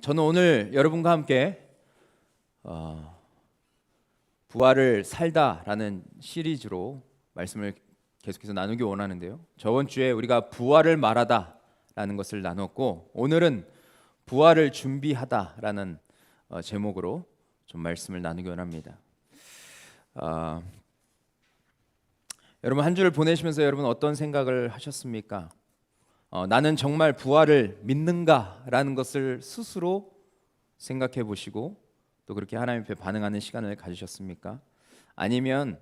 저는 오늘 여러분과 함께 부활을 살다라는 시리즈로 말씀을 계속해서 나누기 원하는데요. 저번 주에 우리가 부활을 말하다라는 것을 나눴고, 오늘은 부활을 준비하다라는 제목으로 좀 말씀을 나누기 원합니다. 여러분 한 주를 보내시면서 여러분 어떤 생각을 하셨습니까? 나는 정말 부활을 믿는가라는 것을 스스로 생각해 보시고 또 그렇게 하나님 앞에 반응하는 시간을 가지셨습니까? 아니면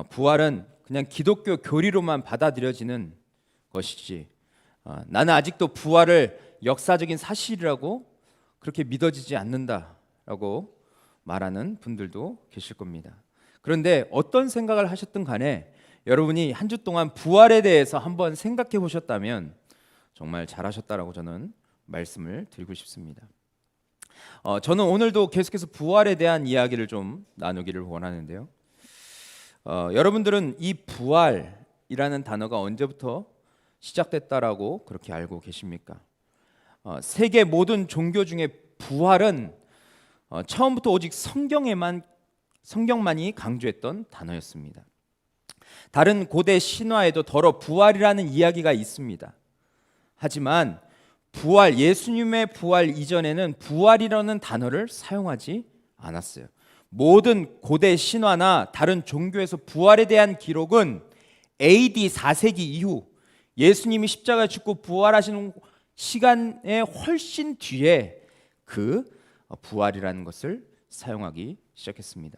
부활은 그냥 기독교 교리로만 받아들여지는 것이지 나는 아직도 부활을 역사적인 사실이라고 그렇게 믿어지지 않는다라고 말하는 분들도 계실 겁니다. 그런데 어떤 생각을 하셨든 간에 여러분이 한 주 동안 부활에 대해서 한번 생각해 보셨다면 정말 잘하셨다라고 저는 말씀을 드리고 싶습니다. 저는 오늘도 계속해서 부활에 대한 이야기를 좀 나누기를 원하는데요. 여러분들은 이 부활이라는 단어가 언제부터 시작됐다라고 그렇게 알고 계십니까? 세계 모든 종교 중에 부활은 처음부터 오직 성경만이 강조했던 단어였습니다. 다른 고대 신화에도 더러 부활이라는 이야기가 있습니다. 하지만 부활, 예수님의 부활 이전에는 부활이라는 단어를 사용하지 않았어요. 모든 고대 신화나 다른 종교에서 부활에 대한 기록은 AD 4세기 이후 예수님이 십자가에 죽고 부활하시는 시간에 훨씬 뒤에 그 부활이라는 것을 사용하기 시작했습니다.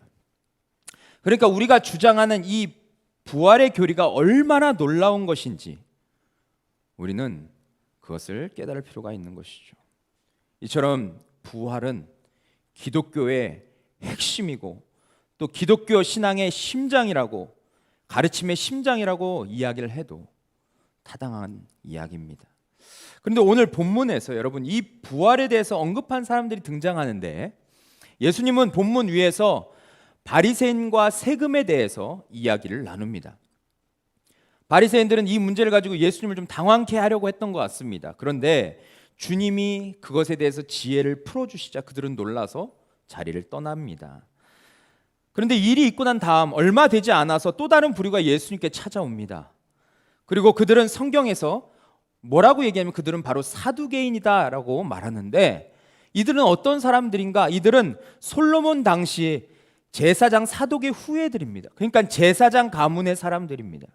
그러니까 우리가 주장하는 이 부활의 교리가 얼마나 놀라운 것인지 우리는 그것을 깨달을 필요가 있는 것이죠. 이처럼 부활은 기독교의 핵심이고 또 기독교 신앙의 심장이라고, 가르침의 심장이라고 이야기를 해도 타당한 이야기입니다. 그런데 오늘 본문에서 여러분 이 부활에 대해서 언급한 사람들이 등장하는데, 예수님은 본문 위에서 바리새인과 세금에 대해서 이야기를 나눕니다. 바리새인들은 이 문제를 가지고 예수님을 좀 당황케 하려고 했던 것 같습니다. 그런데 주님이 그것에 대해서 지혜를 풀어주시자 그들은 놀라서 자리를 떠납니다. 그런데 일이 있고 난 다음 얼마 되지 않아서 또 다른 부류가 예수님께 찾아옵니다. 그리고 그들은 성경에서 뭐라고 얘기하면 그들은 바로 사두개인이다라고 말하는데, 이들은 어떤 사람들인가? 이들은 솔로몬 당시 제사장 사독의 후예들입니다. 그러니까 제사장 가문의 사람들입니다.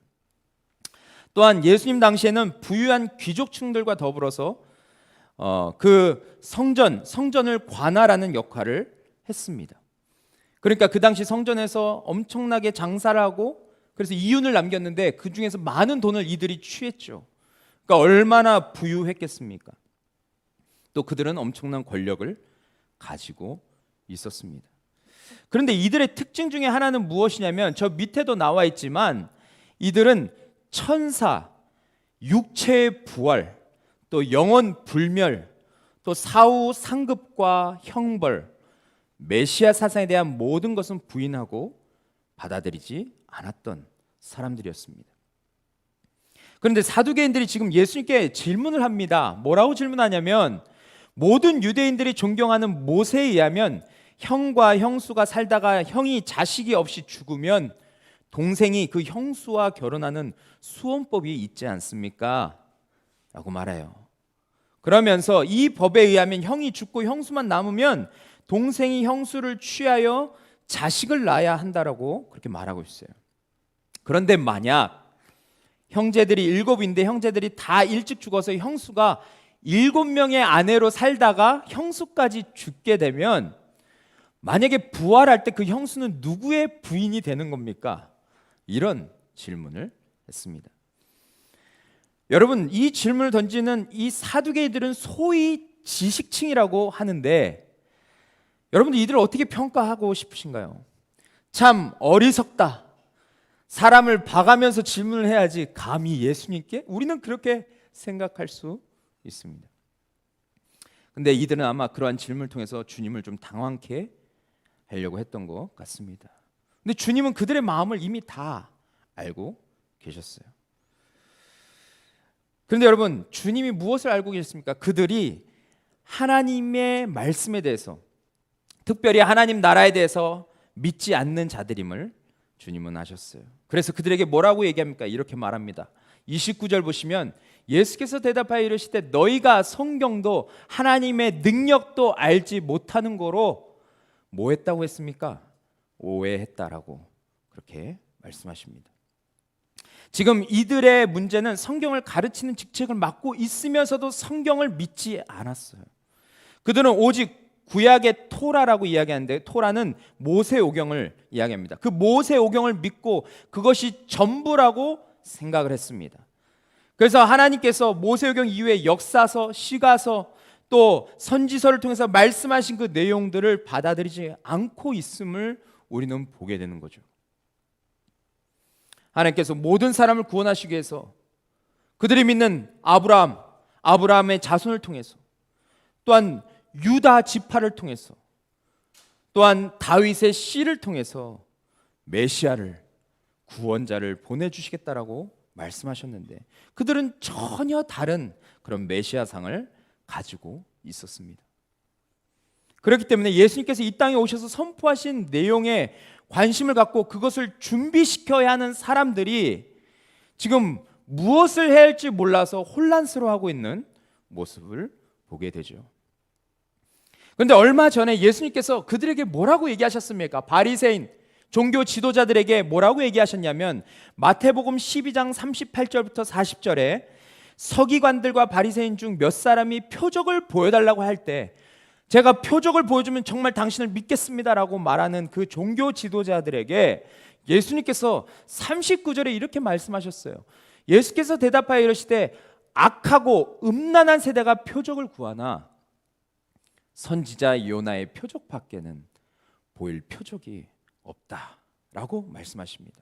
또한 예수님 당시에는 부유한 귀족층들과 더불어서 그 성전을 관할하는 역할을 했습니다. 그러니까 그 당시 성전에서 엄청나게 장사를 하고 그래서 이윤을 남겼는데 그 중에서 많은 돈을 이들이 취했죠. 그러니까 얼마나 부유했겠습니까? 또 그들은 엄청난 권력을 가지고 있었습니다. 그런데 이들의 특징 중에 하나는 무엇이냐면, 저 밑에도 나와 있지만 이들은 천사, 육체의 부활, 또 영원 불멸, 또 사후 상급과 형벌, 메시아 사상에 대한 모든 것은 부인하고 받아들이지 않았던 사람들이었습니다. 그런데 사두개인들이 지금 예수님께 질문을 합니다. 뭐라고 질문하냐면, 모든 유대인들이 존경하는 모세에 의하면 형과 형수가 살다가 형이 자식이 없이 죽으면 동생이 그 형수와 결혼하는 수혼법이 있지 않습니까? 라고 말해요. 그러면서 이 법에 의하면 형이 죽고 형수만 남으면 동생이 형수를 취하여 자식을 낳아야 한다라고 그렇게 말하고 있어요. 그런데 만약 형제들이 7인데 형제들이 다 일찍 죽어서 형수가 7명의 아내로 살다가 형수까지 죽게 되면 만약에 부활할 때 그 형수는 누구의 부인이 되는 겁니까? 이런 질문을 했습니다. 여러분, 이 질문을 던지는 이 사두개인들은 소위 지식층이라고 하는데, 여러분들 이들을 어떻게 평가하고 싶으신가요? 참 어리석다. 사람을 봐가면서 질문을 해야지 감히 예수님께? 우리는 그렇게 생각할 수 있습니다. 근데 이들은 아마 그러한 질문을 통해서 주님을 좀 당황케 하려고 했던 것 같습니다. 근데 주님은 그들의 마음을 이미 다 알고 계셨어요. 그런데 여러분, 주님이 무엇을 알고 계셨습니까? 그들이 하나님의 말씀에 대해서, 특별히 하나님 나라에 대해서 믿지 않는 자들임을 주님은 아셨어요. 그래서 그들에게 뭐라고 얘기합니까? 이렇게 말합니다. 29절 보시면 예수께서 대답하여 이르시되 너희가 성경도 하나님의 능력도 알지 못하는 거로 뭐 했다고 했습니까? 오해했다라고 그렇게 말씀하십니다. 지금 이들의 문제는 성경을 가르치는 직책을 맡고 있으면서도 성경을 믿지 않았어요. 그들은 오직 구약의 토라라고 이야기하는데, 토라는 모세오경을 이야기합니다. 그 모세오경을 믿고 그것이 전부라고 생각을 했습니다. 그래서 하나님께서 모세오경 이후에 역사서, 시가서, 또 선지서를 통해서 말씀하신 그 내용들을 받아들이지 않고 있음을 우리는 보게 되는 거죠. 하나님께서 모든 사람을 구원하시기 위해서 그들이 믿는 아브라함의 자손을 통해서, 또한 유다 지파를 통해서, 또한 다윗의 씨를 통해서 메시아를, 구원자를 보내주시겠다라고 말씀하셨는데, 그들은 전혀 다른 그런 메시아상을 가지고 있었습니다. 그렇기 때문에 예수님께서 이 땅에 오셔서 선포하신 내용에 관심을 갖고 그것을 준비시켜야 하는 사람들이 지금 무엇을 해야 할지 몰라서 혼란스러워하고 있는 모습을 보게 되죠. 그런데 얼마 전에 예수님께서 그들에게 뭐라고 얘기하셨습니까? 바리새인, 종교 지도자들에게 뭐라고 얘기하셨냐면, 마태복음 12장 38절부터 40절에 서기관들과 바리새인 중 몇 사람이 표적을 보여달라고 할 때, 제가 표적을 보여주면 정말 당신을 믿겠습니다라고 말하는 그 종교 지도자들에게 예수님께서 39절에 이렇게 말씀하셨어요. 예수께서 대답하여 이르시되 악하고 음란한 세대가 표적을 구하나 선지자 요나의 표적밖에는 보일 표적이 없다라고 말씀하십니다.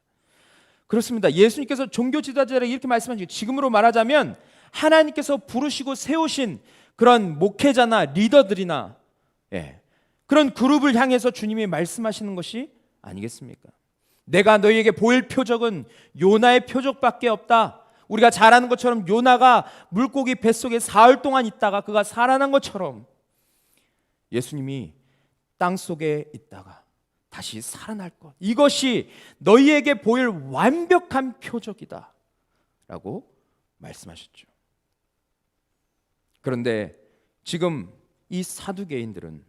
그렇습니다. 예수님께서 종교 지도자들에게 이렇게 말씀하시죠. 지금으로 말하자면 하나님께서 부르시고 세우신 그런 목회자나 리더들이나 그런 그룹을 향해서 주님이 말씀하시는 것이 아니겠습니까? 내가 너희에게 보일 표적은 요나의 표적밖에 없다. 우리가 잘 아는 것처럼 요나가 물고기 뱃속에 사흘 동안 있다가 그가 살아난 것처럼 예수님이 땅속에 있다가 다시 살아날 것, 이것이 너희에게 보일 완벽한 표적이다 라고 말씀하셨죠. 그런데 지금 이 사두개인들은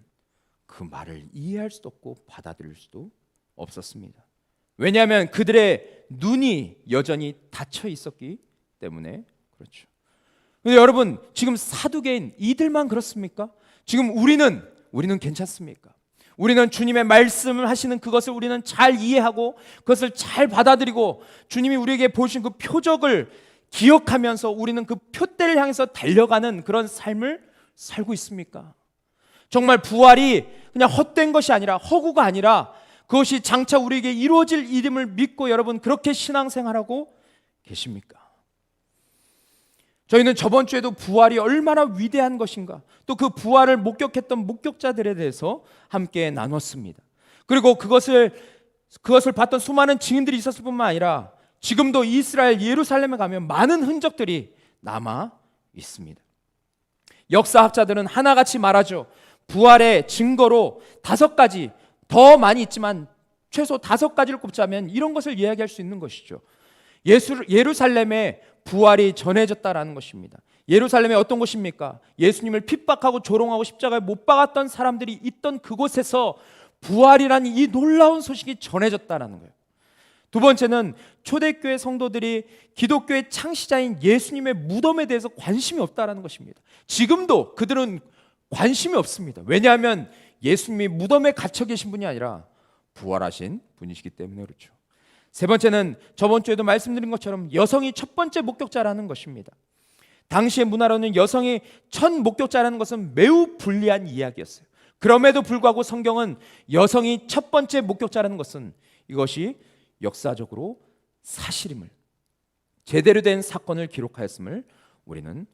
그 말을 이해할 수도 없고 받아들일 수도 없었습니다. 왜냐하면 그들의 눈이 여전히 닫혀 있었기 때문에 그렇죠. 근데 여러분, 지금 사두개인 이들만 그렇습니까? 지금 우리는 괜찮습니까? 우리는 주님의 말씀을 하시는 그것을 우리는 잘 이해하고 그것을 잘 받아들이고 주님이 우리에게 보여주신 그 표적을 기억하면서 우리는 그 표대를 향해서 달려가는 그런 삶을 살고 있습니까? 정말 부활이 그냥 헛된 것이 아니라, 허구가 아니라 그것이 장차 우리에게 이루어질 일임을 믿고 여러분 그렇게 신앙생활하고 계십니까? 저희는 저번 주에도 부활이 얼마나 위대한 것인가, 또 그 부활을 목격했던 목격자들에 대해서 함께 나눴습니다. 그리고 그것을 봤던 수많은 증인들이 있었을 뿐만 아니라 지금도 이스라엘 예루살렘에 가면 많은 흔적들이 남아 있습니다. 역사학자들은 하나같이 말하죠. 부활의 증거로 5가지, 더 많이 있지만 최소 5가지를 꼽자면 이런 것을 이야기할 수 있는 것이죠. 예루살렘에 부활이 전해졌다라는 것입니다. 예루살렘이 어떤 곳입니까? 예수님을 핍박하고 조롱하고 십자가에 못 박았던 사람들이 있던 그곳에서 부활이라는 이 놀라운 소식이 전해졌다라는 거예요. 두 번째는 초대교회 성도들이 기독교의 창시자인 예수님의 무덤에 대해서 관심이 없다라는 것입니다. 지금도 그들은 관심이 없습니다. 왜냐하면 예수님이 무덤에 갇혀 계신 분이 아니라 부활하신 분이시기 때문에 그렇죠. 세 번째는 저번 주에도 말씀드린 것처럼 여성이 첫 번째 목격자라는 것입니다. 당시의 문화로는 여성이 첫 목격자라는 것은 매우 불리한 이야기였어요. 그럼에도 불구하고 성경은 여성이 첫 번째 목격자라는 것은 이것이 역사적으로 사실임을, 제대로 된 사건을 기록하였음을 우리는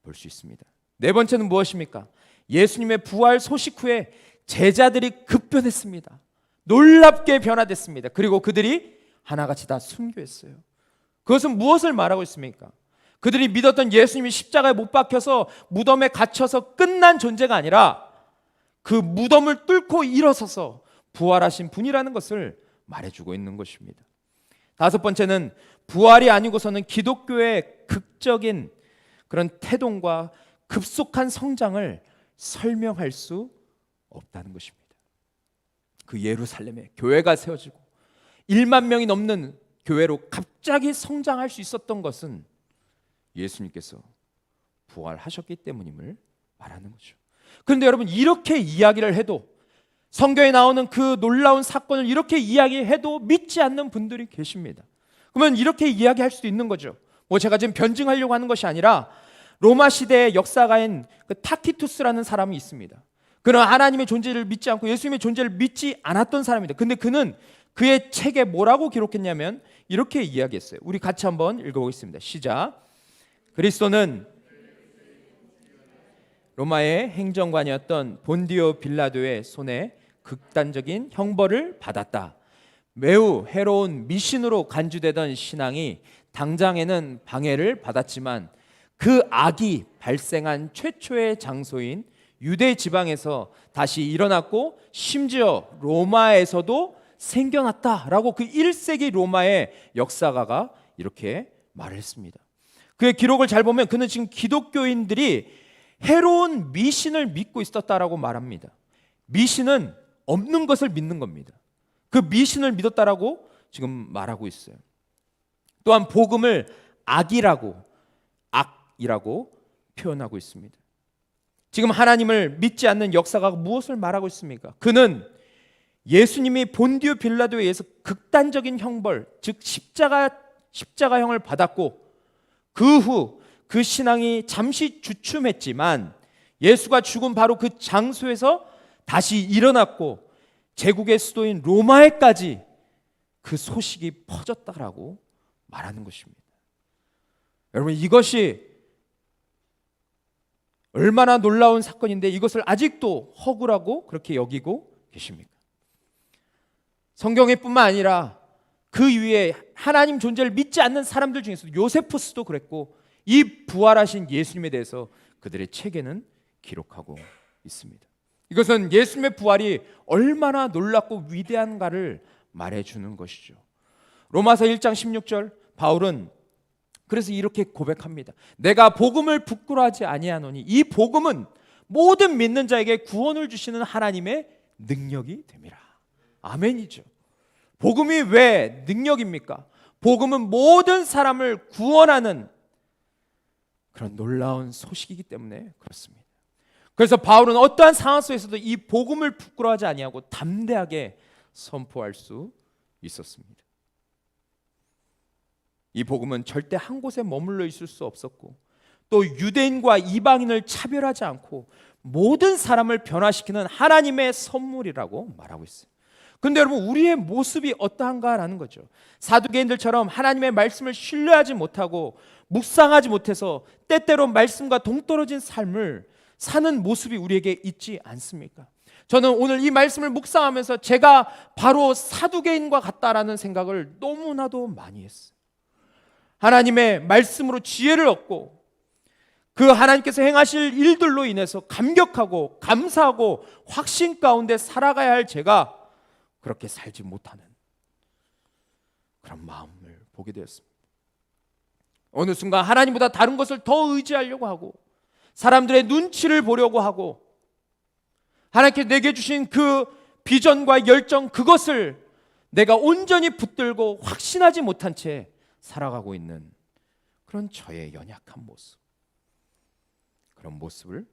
볼 수 있습니다. 네 번째는 무엇입니까? 예수님의 부활 소식 후에 제자들이 급변했습니다. 놀랍게 변화됐습니다. 그리고 그들이 하나같이 다 순교했어요. 그것은 무엇을 말하고 있습니까? 그들이 믿었던 예수님이 십자가에 못 박혀서 무덤에 갇혀서 끝난 존재가 아니라 그 무덤을 뚫고 일어서서 부활하신 분이라는 것을 말해주고 있는 것입니다. 다섯 번째는 부활이 아니고서는 기독교의 극적인 그런 태동과 급속한 성장을 설명할 수 없다는 것입니다. 그 예루살렘에 교회가 세워지고 1만 명이 넘는 교회로 갑자기 성장할 수 있었던 것은 예수님께서 부활하셨기 때문임을 말하는 거죠. 그런데 여러분, 이렇게 이야기를 해도, 성경에 나오는 그 놀라운 사건을 이렇게 이야기해도 믿지 않는 분들이 계십니다. 그러면 이렇게 이야기할 수도 있는 거죠. 제가 지금 변증하려고 하는 것이 아니라 로마 시대의 역사가인 그 타키투스라는 사람이 있습니다. 그는 하나님의 존재를 믿지 않고 예수님의 존재를 믿지 않았던 사람입니다. 근데 그는 그의 책에 뭐라고 기록했냐면 이렇게 이야기했어요. 우리 같이 한번 읽어보겠습니다. 시작. 그리스도는 로마의 행정관이었던 본디오 빌라도의 손에 극단적인 형벌을 받았다. 매우 해로운 미신으로 간주되던 신앙이 당장에는 방해를 받았지만 그 악이 발생한 최초의 장소인 유대 지방에서 다시 일어났고 심지어 로마에서도 생겨났다라고 그 1세기 로마의 역사가가 이렇게 말을 했습니다. 그의 기록을 잘 보면 그는 지금 기독교인들이 해로운 미신을 믿고 있었다라고 말합니다. 미신은 없는 것을 믿는 겁니다. 그 미신을 믿었다라고 지금 말하고 있어요. 또한 복음을 악이라고 표현하고 있습니다. 지금 하나님을 믿지 않는 역사가가 무엇을 말하고 있습니까? 그는 예수님이 본디오 빌라도에 의해서 극단적인 형벌, 즉 십자가형을 받았고 그 후 그 신앙이 잠시 주춤했지만 예수가 죽은 바로 그 장소에서 다시 일어났고 제국의 수도인 로마에까지 그 소식이 퍼졌다라고 말하는 것입니다. 여러분, 이것이 얼마나 놀라운 사건인데 이것을 아직도 허구라고 그렇게 여기고 계십니까? 성경에 뿐만 아니라 그 위에 하나님 존재를 믿지 않는 사람들 중에서 요세푸스도 그랬고 이 부활하신 예수님에 대해서 그들의 책에는 기록하고 있습니다. 이것은 예수님의 부활이 얼마나 놀랍고 위대한가를 말해주는 것이죠. 로마서 1장 16절 바울은 그래서 이렇게 고백합니다. 내가 복음을 부끄러워하지 아니하노니 이 복음은 모든 믿는 자에게 구원을 주시는 하나님의 능력이 됨이라. 아멘이죠. 복음이 왜 능력입니까? 복음은 모든 사람을 구원하는 그런 놀라운 소식이기 때문에 그렇습니다. 그래서 바울은 어떠한 상황 속에서도 이 복음을 부끄러워하지 아니하고 담대하게 선포할 수 있었습니다. 이 복음은 절대 한 곳에 머물러 있을 수 없었고 또 유대인과 이방인을 차별하지 않고 모든 사람을 변화시키는 하나님의 선물이라고 말하고 있어요. 그런데 여러분, 우리의 모습이 어떠한가라는 거죠. 사두개인들처럼 하나님의 말씀을 신뢰하지 못하고 묵상하지 못해서 때때로 말씀과 동떨어진 삶을 사는 모습이 우리에게 있지 않습니까? 저는 오늘 이 말씀을 묵상하면서 제가 바로 사두개인과 같다라는 생각을 너무나도 많이 했어요. 하나님의 말씀으로 지혜를 얻고 그 하나님께서 행하실 일들로 인해서 감격하고 감사하고 확신 가운데 살아가야 할 제가 그렇게 살지 못하는 그런 마음을 보게 되었습니다. 어느 순간 하나님보다 다른 것을 더 의지하려고 하고 사람들의 눈치를 보려고 하고 하나님께 내게 주신 그 비전과 열정, 그것을 내가 온전히 붙들고 확신하지 못한 채 살아가고 있는 그런 저의 연약한 모습, 그런 모습을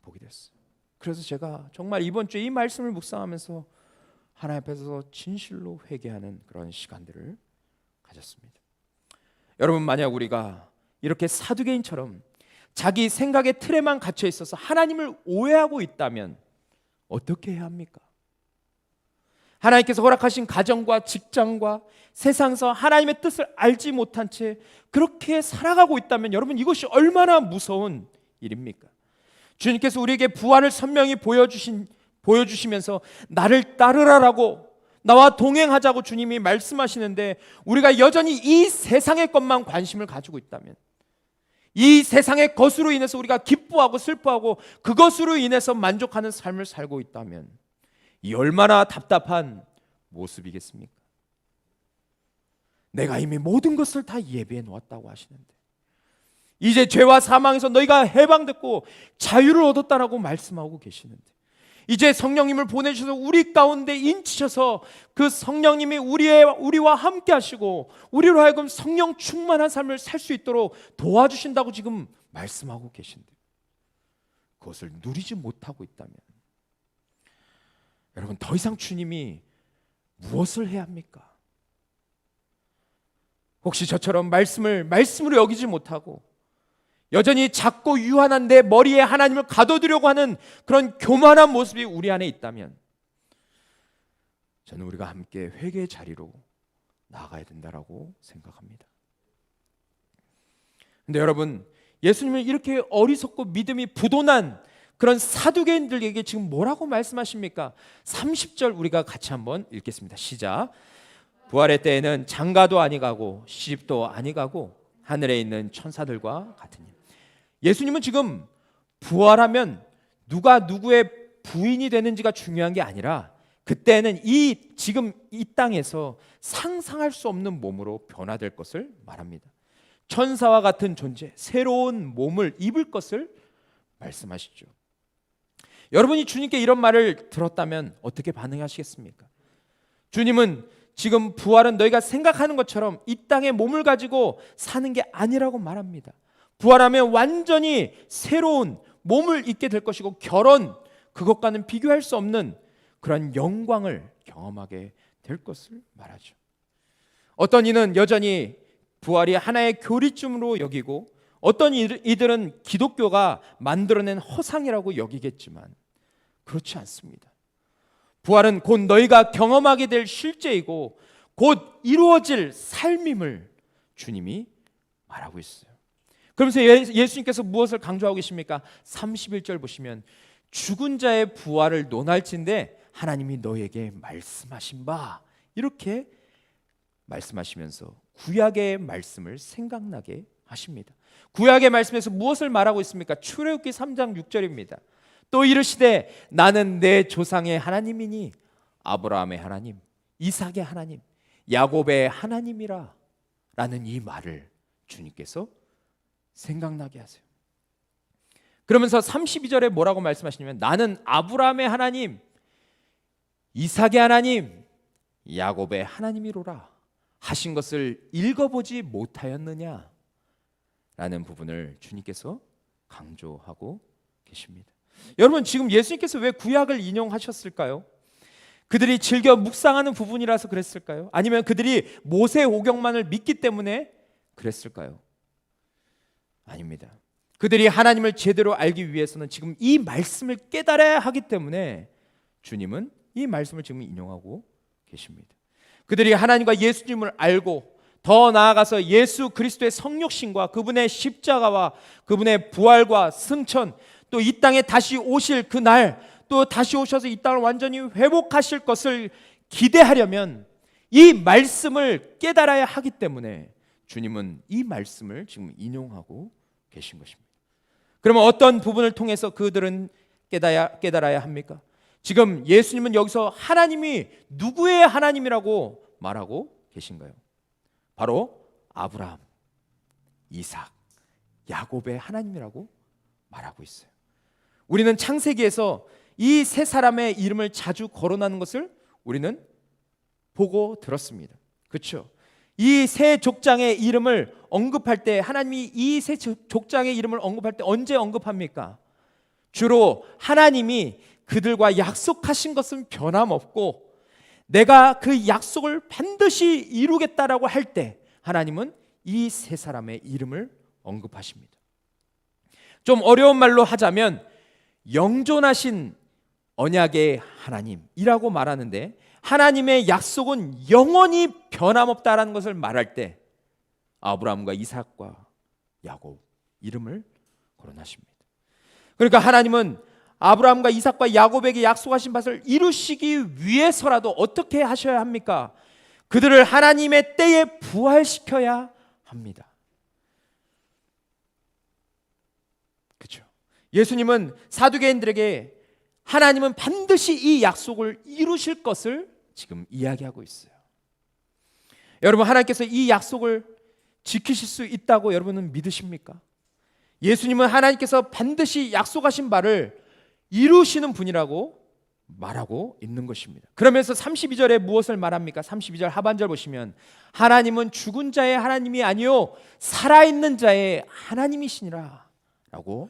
보게 됐어요. 그래서 제가 정말 이번 주에 이 말씀을 묵상하면서 하나님 앞에서 진실로 회개하는 그런 시간들을 가졌습니다. 여러분, 만약 우리가 이렇게 사두개인처럼 자기 생각의 틀에만 갇혀 있어서 하나님을 오해하고 있다면 어떻게 해야 합니까? 하나님께서 허락하신 가정과 직장과 세상에서 하나님의 뜻을 알지 못한 채 그렇게 살아가고 있다면 여러분, 이것이 얼마나 무서운 일입니까? 주님께서 우리에게 부활을 선명히 보여주시면서 나를 따르라라고, 나와 동행하자고 주님이 말씀하시는데 우리가 여전히 이 세상의 것만 관심을 가지고 있다면, 이 세상의 것으로 인해서 우리가 기뻐하고 슬퍼하고 그것으로 인해서 만족하는 삶을 살고 있다면 이 얼마나 답답한 모습이겠습니까? 내가 이미 모든 것을 다 예비해 놓았다고 하시는데 이제 죄와 사망에서 너희가 해방됐고 자유를 얻었다라고 말씀하고 계시는데 이제 성령님을 보내주셔서 우리 가운데 인치셔서 그 성령님이 우리와 함께 하시고 우리로 하여금 성령 충만한 삶을 살 수 있도록 도와주신다고 지금 말씀하고 계신데 그것을 누리지 못하고 있다면 여러분 더 이상 주님이 무엇을 해야 합니까? 혹시 저처럼 말씀으로 여기지 못하고 여전히 작고 유한한 내 머리에 하나님을 가둬두려고 하는 그런 교만한 모습이 우리 안에 있다면 저는 우리가 함께 회개의 자리로 나아가야 된다라고 생각합니다. 근데 여러분 예수님은 이렇게 어리석고 믿음이 부도난 그런 사두개인들에게 지금 뭐라고 말씀하십니까? 30절 우리가 같이 한번 읽겠습니다. 시작. 부활의 때에는 장가도 아니가고 시집도 아니가고 하늘에 있는 천사들과 같으니. 예수님은 지금 부활하면 누가 누구의 부인이 되는지가 중요한 게 아니라 그때는 지금 이 땅에서 상상할 수 없는 몸으로 변화될 것을 말합니다. 천사와 같은 존재, 새로운 몸을 입을 것을 말씀하시죠. 여러분이 주님께 이런 말을 들었다면 어떻게 반응하시겠습니까? 주님은 지금 부활은 너희가 생각하는 것처럼 이 땅의 몸을 가지고 사는 게 아니라고 말합니다. 부활하면 완전히 새로운 몸을 입게 될 것이고 결혼, 그것과는 비교할 수 없는 그런 영광을 경험하게 될 것을 말하죠. 어떤 이는 여전히 부활이 하나의 교리쯤으로 여기고 어떤 이들은 기독교가 만들어낸 허상이라고 여기겠지만 그렇지 않습니다. 부활은 곧 너희가 경험하게 될 실제이고 곧 이루어질 삶임을 주님이 말하고 있어요. 그러면서 예수님께서 무엇을 강조하고 계십니까? 31절 보시면 죽은 자의 부활을 논할진대 하나님이 너에게 말씀하신 바, 이렇게 말씀하시면서 구약의 말씀을 생각나게 하십니다. 구약의 말씀에서 무엇을 말하고 있습니까? 출애굽기 3장 6절입니다. 또 이르시되 나는 내 조상의 하나님이니 아브라함의 하나님, 이삭의 하나님, 야곱의 하나님이라 라는 이 말을 주님께서 생각나게 하세요. 그러면서 32절에 뭐라고 말씀하시냐면 나는 아브라함의 하나님, 이삭의 하나님, 야곱의 하나님이로라 하신 것을 읽어보지 못하였느냐 라는 부분을 주님께서 강조하고 계십니다. 여러분 지금 예수님께서 왜 구약을 인용하셨을까요? 그들이 즐겨 묵상하는 부분이라서 그랬을까요? 아니면 그들이 모세 오경만을 믿기 때문에 그랬을까요? 아닙니다. 그들이 하나님을 제대로 알기 위해서는 지금 이 말씀을 깨달아야 하기 때문에 주님은 이 말씀을 지금 인용하고 계십니다. 그들이 하나님과 예수님을 알고 더 나아가서 예수 그리스도의 성육신과 그분의 십자가와 그분의 부활과 승천, 또 이 땅에 다시 오실 그날, 또 다시 오셔서 이 땅을 완전히 회복하실 것을 기대하려면 이 말씀을 깨달아야 하기 때문에 주님은 이 말씀을 지금 인용하고 계신 것입니다. 그러면 어떤 부분을 통해서 그들은 깨달아야 합니까? 지금 예수님은 여기서 하나님이 누구의 하나님이라고 말하고 계신가요? 바로 아브라함, 이삭, 야곱의 하나님이라고 말하고 있어요. 우리는 창세기에서 이 세 사람의 이름을 자주 거론하는 것을 우리는 보고 들었습니다. 그렇죠? 이 세 족장의 이름을 언급할 때 하나님이 이 세 족장의 이름을 언급할 때 언제 언급합니까? 주로 하나님이 그들과 약속하신 것은 변함없고 내가 그 약속을 반드시 이루겠다라고 할 때 하나님은 이 세 사람의 이름을 언급하십니다. 좀 어려운 말로 하자면 영존하신 언약의 하나님이라고 말하는데 하나님의 약속은 영원히 변함없다라는 것을 말할 때 아브라함과 이삭과 야곱 이름을 거론하십니다. 그러니까 하나님은 아브라함과 이삭과 야곱에게 약속하신 바를 이루시기 위해서라도 어떻게 하셔야 합니까? 그들을 하나님의 때에 부활시켜야 합니다. 예수님은 사두개인들에게 하나님은 반드시 이 약속을 이루실 것을 지금 이야기하고 있어요. 여러분, 하나님께서 이 약속을 지키실 수 있다고 여러분은 믿으십니까? 예수님은 하나님께서 반드시 약속하신 바를 이루시는 분이라고 말하고 있는 것입니다. 그러면서 32절에 무엇을 말합니까? 32절 하반절 보시면 하나님은 죽은 자의 하나님이 아니요 살아있는 자의 하나님이시니라 라고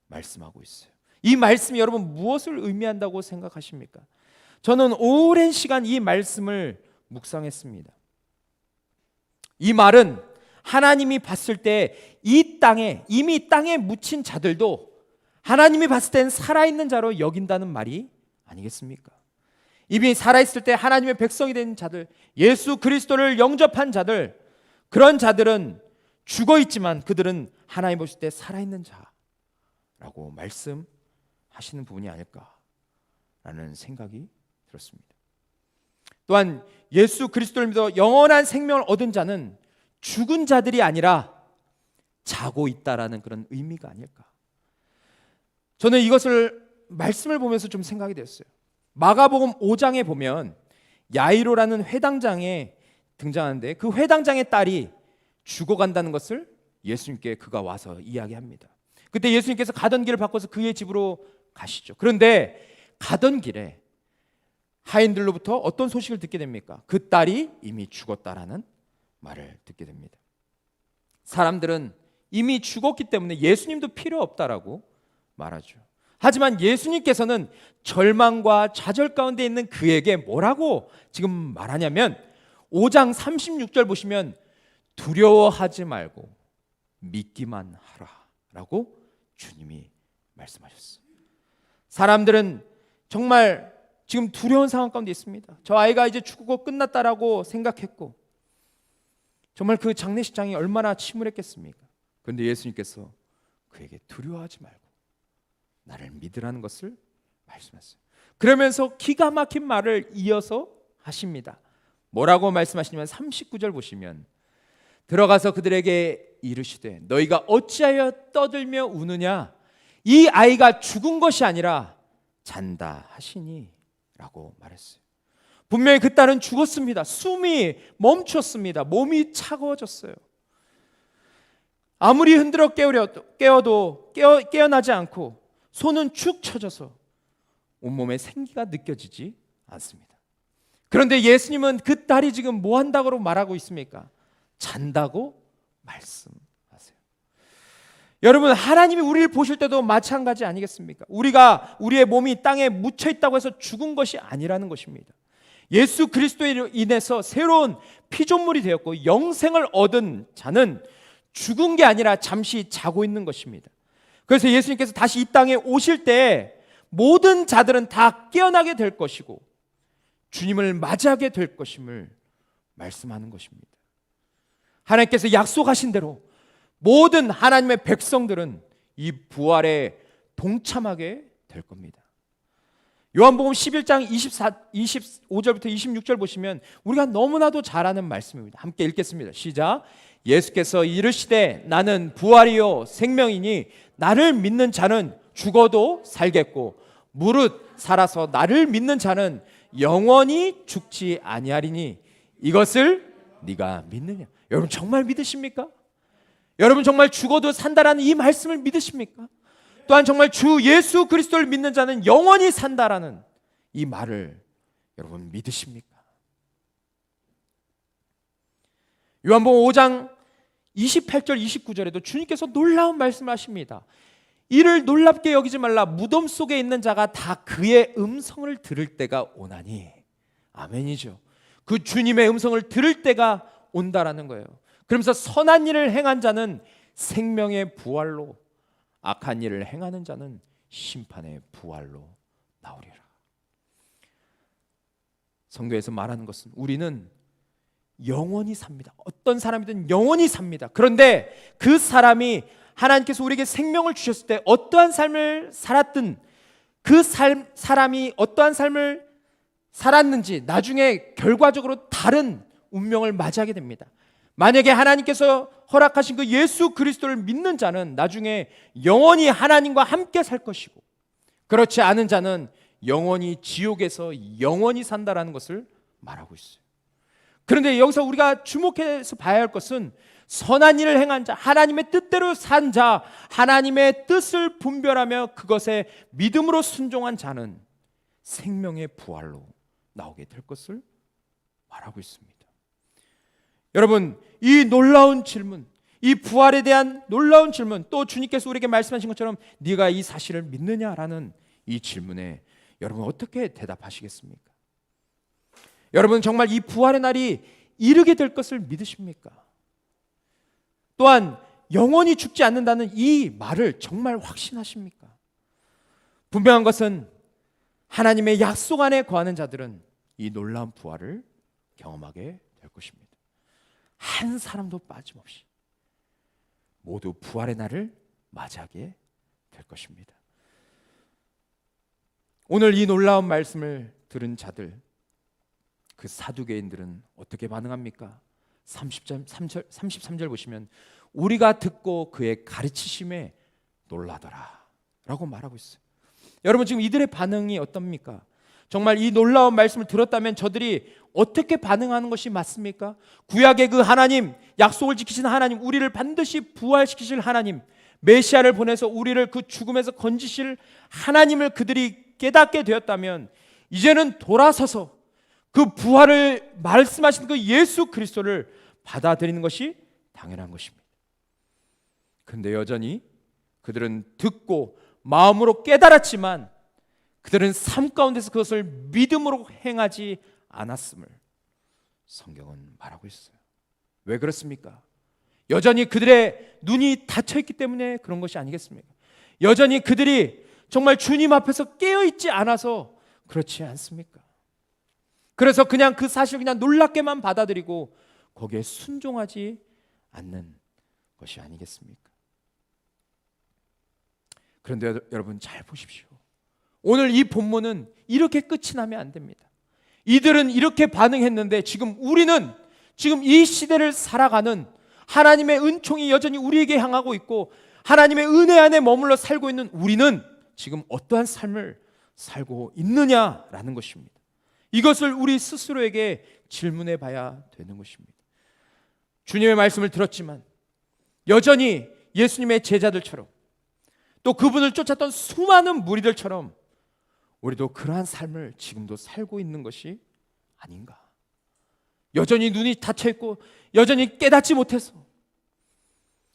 말씀하고 있어요. 이 말씀이 여러분 무엇을 의미한다고 생각하십니까? 저는 오랜 시간 이 말씀을 묵상했습니다. 이 말은 하나님이 봤을 때 이 땅에 이미 땅에 묻힌 자들도 하나님이 봤을 땐 살아있는 자로 여긴다는 말이 아니겠습니까? 이미 살아있을 때 하나님의 백성이 된 자들, 예수 그리스도를 영접한 자들, 그런 자들은 죽어있지만 그들은 하나님 보실 때 살아있는 자라고 말씀하시는 부분이 아닐까라는 생각이 들었습니다. 또한 예수 그리스도를 믿어 영원한 생명을 얻은 자는 죽은 자들이 아니라 자고 있다라는 그런 의미가 아닐까. 저는 이것을 말씀을 보면서 좀 생각이 됐어요. 마가복음 5장에 보면 야이로라는 회당장에 등장하는데 그 회당장의 딸이 죽어간다는 것을 예수님께 그가 와서 이야기합니다. 그때 예수님께서 가던 길을 바꿔서 그의 집으로 가시죠. 그런데 가던 길에 하인들로부터 어떤 소식을 듣게 됩니까? 그 딸이 이미 죽었다라는 말을 듣게 됩니다. 사람들은 이미 죽었기 때문에 예수님도 필요 없다라고 말하죠. 하지만 예수님께서는 절망과 좌절 가운데 있는 그에게 뭐라고 지금 말하냐면 5장 36절 보시면 두려워하지 말고 믿기만 하라 라고 주님이 말씀하셨어요. 사람들은 정말 지금 두려운 상황 가운데 있습니다. 저 아이가 이제 죽고 끝났다라고 생각했고 정말 그 장례식장이 얼마나 침울했겠습니까? 그런데 예수님께서 그에게 두려워하지 말고 나를 믿으라는 것을 말씀하셨어요. 그러면서 기가 막힌 말을 이어서 하십니다. 뭐라고 말씀하시냐면 39절 보시면 들어가서 그들에게 이르시되 너희가 어찌하여 떠들며 우느냐 이 아이가 죽은 것이 아니라 잔다 하시니 라고 말했어요. 분명히 그 딸은 죽었습니다. 숨이 멈췄습니다. 몸이 차가워졌어요. 아무리 흔들어 깨워도 깨어나지 않고 손은 축 처져서 온몸에 생기가 느껴지지 않습니다. 그런데 예수님은 그 딸이 지금 뭐 한다고 말하고 있습니까? 잔다고 말씀하세요. 여러분, 하나님이 우리를 보실 때도 마찬가지 아니겠습니까? 우리가 우리의 몸이 땅에 묻혀 있다고 해서 죽은 것이 아니라는 것입니다. 예수 그리스도로 인해서 새로운 피조물이 되었고 영생을 얻은 자는 죽은 게 아니라 잠시 자고 있는 것입니다. 그래서 예수님께서 다시 이 땅에 오실 때 모든 자들은 다 깨어나게 될 것이고 주님을 맞이하게 될 것임을 말씀하는 것입니다. 하나님께서 약속하신 대로 모든 하나님의 백성들은 이 부활에 동참하게 될 겁니다. 요한복음 11장 25절부터 26절 보시면 우리가 너무나도 잘 아는 말씀입니다. 함께 읽겠습니다. 시작. 예수께서 이르시되 나는 부활이요 생명이니 나를 믿는 자는 죽어도 살겠고 무릇 살아서 나를 믿는 자는 영원히 죽지 아니하리니 이것을 네가 믿느냐? 여러분 정말 믿으십니까? 여러분 정말 죽어도 산다라는 이 말씀을 믿으십니까? 또한 정말 주 예수 그리스도를 믿는 자는 영원히 산다라는 이 말을 여러분 믿으십니까? 요한복음 5장 28절 29절에도 주님께서 놀라운 말씀을 하십니다. 이를 놀랍게 여기지 말라. 무덤 속에 있는 자가 다 그의 음성을 들을 때가 오나니. 아멘이죠. 그 주님의 음성을 들을 때가 온다라는 거예요. 그러면서 선한 일을 행한 자는 생명의 부활로, 악한 일을 행하는 자는 심판의 부활로 나오리라. 성경에서 말하는 것은 우리는 영원히 삽니다. 어떤 사람이든 영원히 삽니다. 그런데 그 사람이 하나님께서 우리에게 생명을 주셨을 때 어떠한 삶을 살았든 그 사람이 어떠한 삶을 살았는지 나중에 결과적으로 다른 운명을 맞이하게 됩니다. 만약에 하나님께서 허락하신 그 예수 그리스도를 믿는 자는 나중에 영원히 하나님과 함께 살 것이고, 그렇지 않은 자는 영원히 지옥에서 영원히 산다라는 것을 말하고 있어요. 그런데 여기서 우리가 주목해서 봐야 할 것은 선한 일을 행한 자, 하나님의 뜻대로 산 자, 하나님의 뜻을 분별하며 그것에 믿음으로 순종한 자는 생명의 부활로 나오게 될 것을 말하고 있습니다. 여러분, 이 놀라운 질문, 이 부활에 대한 놀라운 질문, 또 주님께서 우리에게 말씀하신 것처럼 네가 이 사실을 믿느냐라는 이 질문에 여러분 어떻게 대답하시겠습니까? 여러분 정말 이 부활의 날이 이르게 될 것을 믿으십니까? 또한 영원히 죽지 않는다는 이 말을 정말 확신하십니까? 분명한 것은 하나님의 약속 안에 거하는 자들은 이 놀라운 부활을 경험하게 될 것입니다. 한 사람도 빠짐없이 모두 부활의 날을 맞이하게 될 것입니다. 오늘 이 놀라운 말씀을 들은 자들, 그 사두개인들은 어떻게 반응합니까? 33절 보시면 우리가 듣고 그의 가르치심에 놀라더라 라고 말하고 있어요. 여러분 지금 이들의 반응이 어떻습니까? 정말 이 놀라운 말씀을 들었다면 저들이 어떻게 반응하는 것이 맞습니까? 구약의 그 하나님, 약속을 지키신 하나님, 우리를 반드시 부활시키실 하나님, 메시아를 보내서 우리를 그 죽음에서 건지실 하나님을 그들이 깨닫게 되었다면 이제는 돌아서서 그 부활을 말씀하신 그 예수 그리스도를 받아들이는 것이 당연한 것입니다. 그런데 여전히 그들은 듣고 마음으로 깨달았지만 그들은 삶 가운데서 그것을 믿음으로 행하지 않았음을 성경은 말하고 있어요. 왜 그렇습니까? 여전히 그들의 눈이 닫혀 있기 때문에 그런 것이 아니겠습니까? 여전히 그들이 정말 주님 앞에서 깨어있지 않아서 그렇지 않습니까? 그래서 그냥 그 사실을 그냥 놀랍게만 받아들이고 거기에 순종하지 않는 것이 아니겠습니까? 그런데 여러분 잘 보십시오. 오늘 이 본문은 이렇게 끝이 나면 안 됩니다. 이들은 이렇게 반응했는데 지금 우리는 지금 이 시대를 살아가는 하나님의 은총이 여전히 우리에게 향하고 있고 하나님의 은혜 안에 머물러 살고 있는 우리는 지금 어떠한 삶을 살고 있느냐라는 것입니다. 이것을 우리 스스로에게 질문해 봐야 되는 것입니다. 주님의 말씀을 들었지만 여전히 예수님의 제자들처럼 또 그분을 쫓았던 수많은 무리들처럼 우리도 그러한 삶을 지금도 살고 있는 것이 아닌가. 여전히 눈이 닫혀 있고 여전히 깨닫지 못해서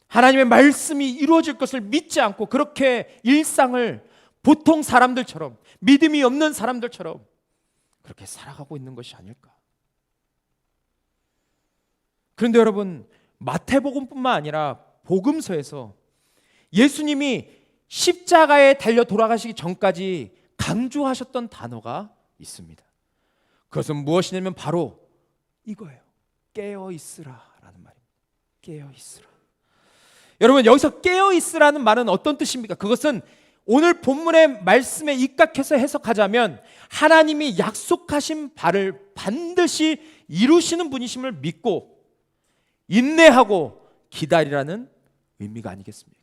하나님의 말씀이 이루어질 것을 믿지 않고 그렇게 일상을 보통 사람들처럼 믿음이 없는 사람들처럼 그렇게 살아가고 있는 것이 아닐까. 그런데 여러분 마태복음뿐만 아니라 복음서에서 예수님이 십자가에 달려 돌아가시기 전까지 강조하셨던 단어가 있습니다. 그것은 무엇이냐면 바로 이거예요. 깨어있으라라는 말입니다. 깨어있으라. 여러분 여기서 깨어있으라는 말은 어떤 뜻입니까? 그것은 오늘 본문의 말씀에 입각해서 해석하자면 하나님이 약속하신 바를 반드시 이루시는 분이심을 믿고 인내하고 기다리라는 의미가 아니겠습니까?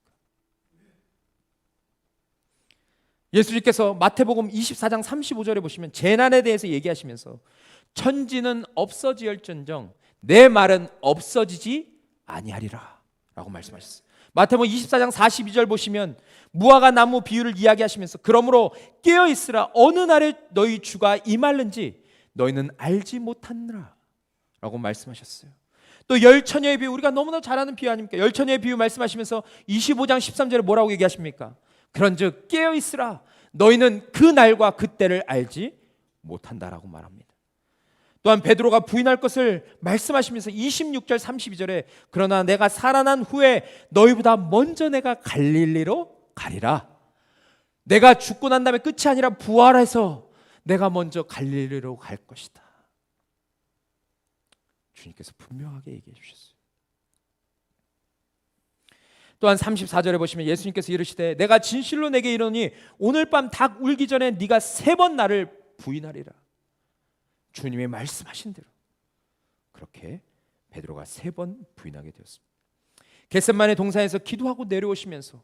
예수님께서 마태복음 24장 35절에 보시면 재난에 대해서 얘기하시면서 천지는 없어지을전정 내 말은 없어지지 아니하리라 라고 말씀하셨어요. 마태복음 24장 42절 보시면 무화과 나무 비유를 이야기하시면서 그러므로 깨어있으라 어느 날에 너희 주가 임할는지 너희는 알지 못하느라 라고 말씀하셨어요. 또 열처녀의 비유, 우리가 너무나 잘 아는 비유 아닙니까? 열처녀의 비유 말씀하시면서 25장 13절에 뭐라고 얘기하십니까? 그런즉 깨어있으라 너희는 그 날과 그때를 알지 못한다라고 말합니다. 또한 베드로가 부인할 것을 말씀하시면서 26절 32절에 그러나 내가 살아난 후에 너희보다 먼저 내가 갈릴리로 가리라. 내가 죽고 난 다음에 끝이 아니라 부활해서 내가 먼저 갈릴리로 갈 것이다. 주님께서 분명하게 얘기해 주셨어요. 또한 34절에 보시면 예수님께서 이르시되 내가 진실로 내게 이르노니 오늘 밤 닭 울기 전에 네가 3번 나를 부인하리라. 주님의 말씀하신 대로 그렇게 베드로가 3번 부인하게 되었습니다. 겟세마네 동산에서 기도하고 내려오시면서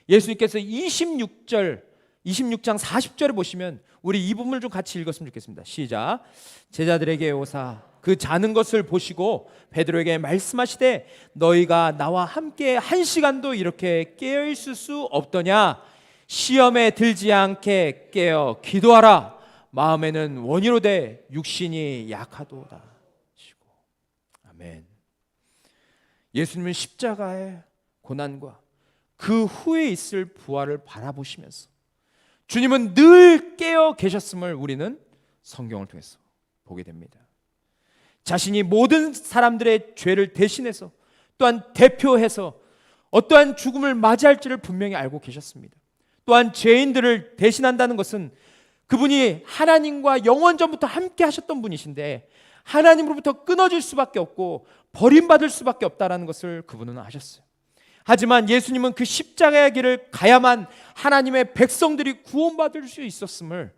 예수님께서 26장 40절에 보시면 우리 이 부분을 좀 같이 읽었으면 좋겠습니다. 시작. 제자들에게 오사 그 자는 것을 보시고 베드로에게 말씀하시되 너희가 나와 함께 1시간도 이렇게 깨어 있을 수 없더냐. 시험에 들지 않게 깨어 기도하라. 마음에는 원이로되 육신이 약하도다. 아멘. 예수님은 십자가의 고난과 그 후에 있을 부활을 바라보시면서 주님은 늘 깨어 계셨음을 우리는 성경을 통해서 보게 됩니다. 자신이 모든 사람들의 죄를 대신해서 또한 대표해서 어떠한 죽음을 맞이할지를 분명히 알고 계셨습니다. 또한 죄인들을 대신한다는 것은 그분이 하나님과 영원전부터 함께 하셨던 분이신데 하나님으로부터 끊어질 수밖에 없고 버림받을 수밖에 없다는 것을 그분은 아셨어요. 하지만 예수님은 그 십자가의 길을 가야만 하나님의 백성들이 구원받을 수 있었음을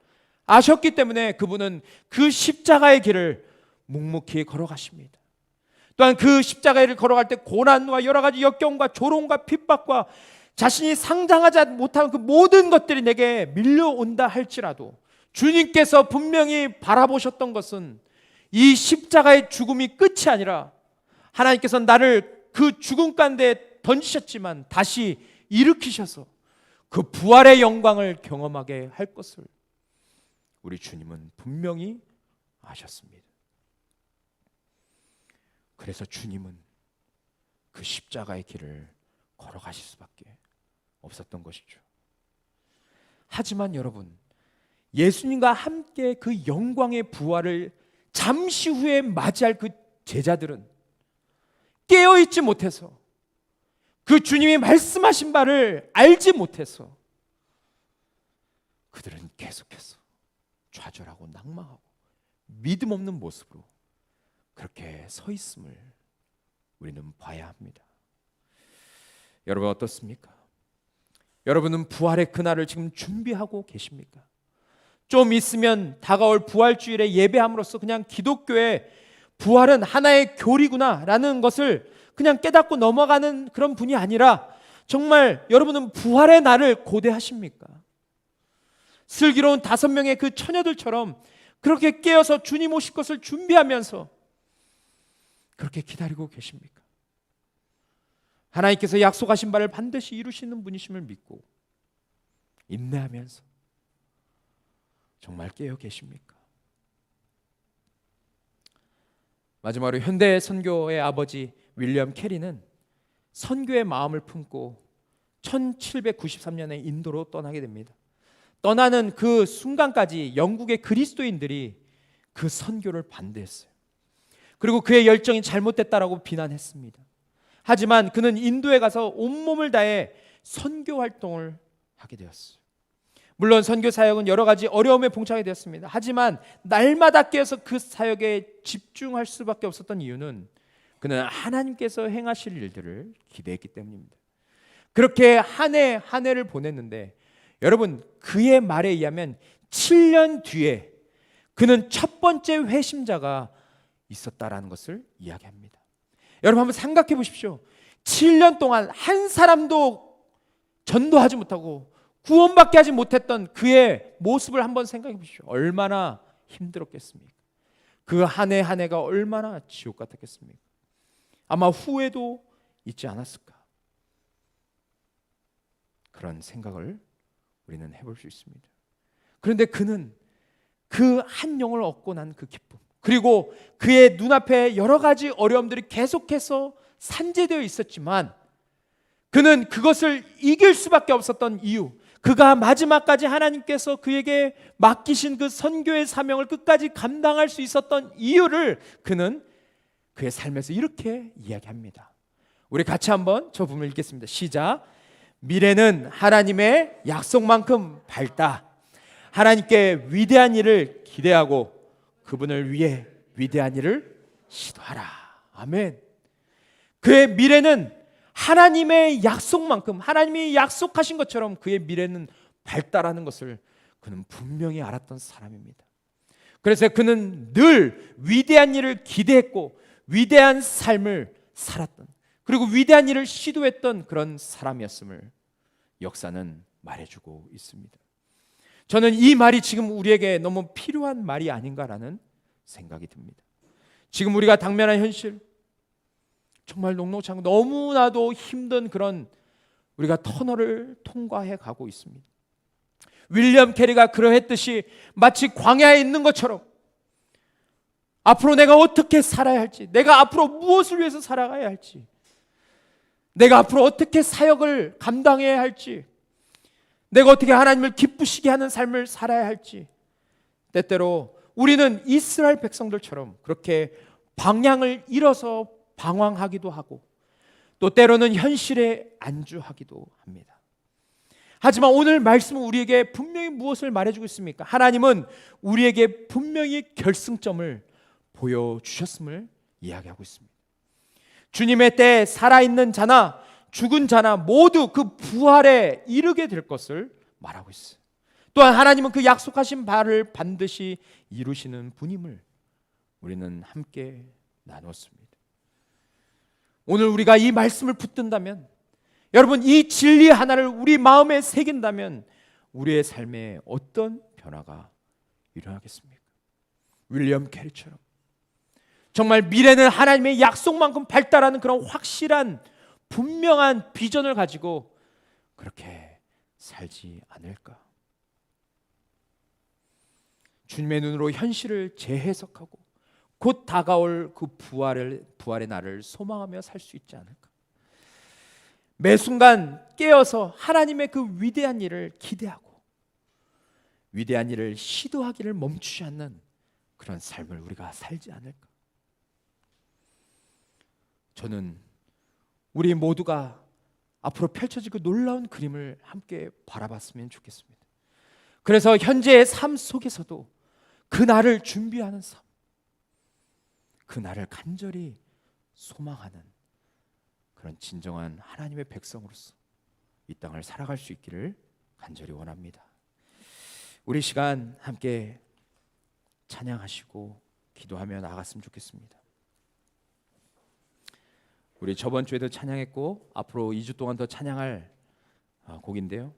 아셨기 때문에 그분은 그 십자가의 길을 묵묵히 걸어가십니다. 또한 그 십자가의 길을 걸어갈 때 고난과 여러 가지 역경과 조롱과 핍박과 자신이 상상하지 못한 그 모든 것들이 내게 밀려온다 할지라도 주님께서 분명히 바라보셨던 것은 이 십자가의 죽음이 끝이 아니라 하나님께서 나를 그 죽음 가운데 던지셨지만 다시 일으키셔서 그 부활의 영광을 경험하게 할 것을 우리 주님은 분명히 아셨습니다. 그래서 주님은 그 십자가의 길을 걸어가실 수밖에 없었던 것이죠. 하지만 여러분, 예수님과 함께 그 영광의 부활을 잠시 후에 맞이할 그 제자들은 깨어있지 못해서 그 주님이 말씀하신 바를 알지 못해서 그들은 계속해서 좌절하고 낙망하고 믿음 없는 모습으로 그렇게 서 있음을 우리는 봐야 합니다. 여러분 어떻습니까? 여러분은 부활의 그날을 지금 준비하고 계십니까? 좀 있으면 다가올 부활주일에 예배함으로써 그냥 기독교의 부활은 하나의 교리구나 라는 것을 그냥 깨닫고 넘어가는 그런 분이 아니라 정말 여러분은 부활의 날을 고대하십니까? 슬기로운 5명의 그 처녀들처럼 그렇게 깨어서 주님 오실 것을 준비하면서 그렇게 기다리고 계십니까? 하나님께서 약속하신 바를 반드시 이루시는 분이심을 믿고 인내하면서 정말 깨어 계십니까? 마지막으로 현대 선교의 아버지 윌리엄 캐리는 선교의 마음을 품고 1793년에 인도로 떠나게 됩니다. 떠나는 그 순간까지 영국의 그리스도인들이 그 선교를 반대했어요. 그리고 그의 열정이 잘못됐다라고 비난했습니다. 하지만 그는 인도에 가서 온몸을 다해 선교 활동을 하게 되었어요. 물론 선교 사역은 여러 가지 어려움에 봉착하게 되었습니다. 하지만 날마다 깨어서 그 사역에 집중할 수밖에 없었던 이유는 그는 하나님께서 행하실 일들을 기대했기 때문입니다. 그렇게 한 해 한 해를 보냈는데 여러분 그의 말에 의하면 7년 뒤에 그는 첫 번째 회심자가 있었다라는 것을 이야기합니다. 여러분 한번 생각해 보십시오. 7년 동안 한 사람도 전도하지 못하고 구원받게 하지 못했던 그의 모습을 한번 생각해 보십시오. 얼마나 힘들었겠습니까? 그 한 해 한 해가 얼마나 지옥 같았겠습니까? 아마 후회도 있지 않았을까? 그런 생각을 우리는 해볼 수 있습니다. 그런데 그는 그 한 영을 얻고 난 그 기쁨, 그리고 그의 눈앞에 여러 가지 어려움들이 계속해서 산재되어 있었지만 그는 그것을 이길 수밖에 없었던 이유, 그가 마지막까지 하나님께서 그에게 맡기신 그 선교의 사명을 끝까지 감당할 수 있었던 이유를 그는 그의 삶에서 이렇게 이야기합니다. 우리 같이 한번 저 부분을 읽겠습니다. 시작. 미래는 하나님의 약속만큼 밝다. 하나님께 위대한 일을 기대하고 그분을 위해 위대한 일을 시도하라. 아멘. 그의 미래는 하나님의 약속만큼, 하나님이 약속하신 것처럼 그의 미래는 밝다라는 것을 그는 분명히 알았던 사람입니다. 그래서 그는 늘 위대한 일을 기대했고 위대한 삶을 살았던, 그리고 위대한 일을 시도했던 그런 사람이었음을 역사는 말해주고 있습니다. 저는 이 말이 지금 우리에게 너무 필요한 말이 아닌가라는 생각이 듭니다. 지금 우리가 당면한 현실, 정말 녹록지 않고 너무나도 힘든 그런 우리가 터널을 통과해 가고 있습니다. 윌리엄 캐리가 그러했듯이 마치 광야에 있는 것처럼 앞으로 내가 어떻게 살아야 할지, 내가 앞으로 무엇을 위해서 살아가야 할지, 내가 앞으로 어떻게 사역을 감당해야 할지, 내가 어떻게 하나님을 기쁘시게 하는 삶을 살아야 할지, 때때로 우리는 이스라엘 백성들처럼 그렇게 방향을 잃어서 방황하기도 하고, 또 때로는 현실에 안주하기도 합니다. 하지만 오늘 말씀은 우리에게 분명히 무엇을 말해주고 있습니까? 하나님은 우리에게 분명히 결승점을 보여주셨음을 이야기하고 있습니다. 주님의 때에 살아있는 자나 죽은 자나 모두 그 부활에 이르게 될 것을 말하고 있어요. 또한 하나님은 그 약속하신 바를 반드시 이루시는 분임을 우리는 함께 나눴습니다. 오늘 우리가 이 말씀을 붙든다면, 여러분, 이 진리 하나를 우리 마음에 새긴다면 우리의 삶에 어떤 변화가 일어나겠습니까? 윌리엄 캐리처럼 정말 미래는 하나님의 약속만큼 발달하는 그런 확실한 분명한 비전을 가지고 그렇게 살지 않을까? 주님의 눈으로 현실을 재해석하고 곧 다가올 그 부활의 날을 소망하며 살 수 있지 않을까? 매 순간 깨어서 하나님의 그 위대한 일을 기대하고 위대한 일을 시도하기를 멈추지 않는 그런 삶을 우리가 살지 않을까? 저는 우리 모두가 앞으로 펼쳐질 그 놀라운 그림을 함께 바라봤으면 좋겠습니다. 그래서 현재의 삶 속에서도 그 날을 준비하는 삶, 그 날을 간절히 소망하는 그런 진정한 하나님의 백성으로서 이 땅을 살아갈 수 있기를 간절히 원합니다. 우리 시간 함께 찬양하시고 기도하며 나아갔으면 좋겠습니다. 우리 저번 주에도 찬양했고 앞으로 2주 동안 더 찬양할 곡인데요.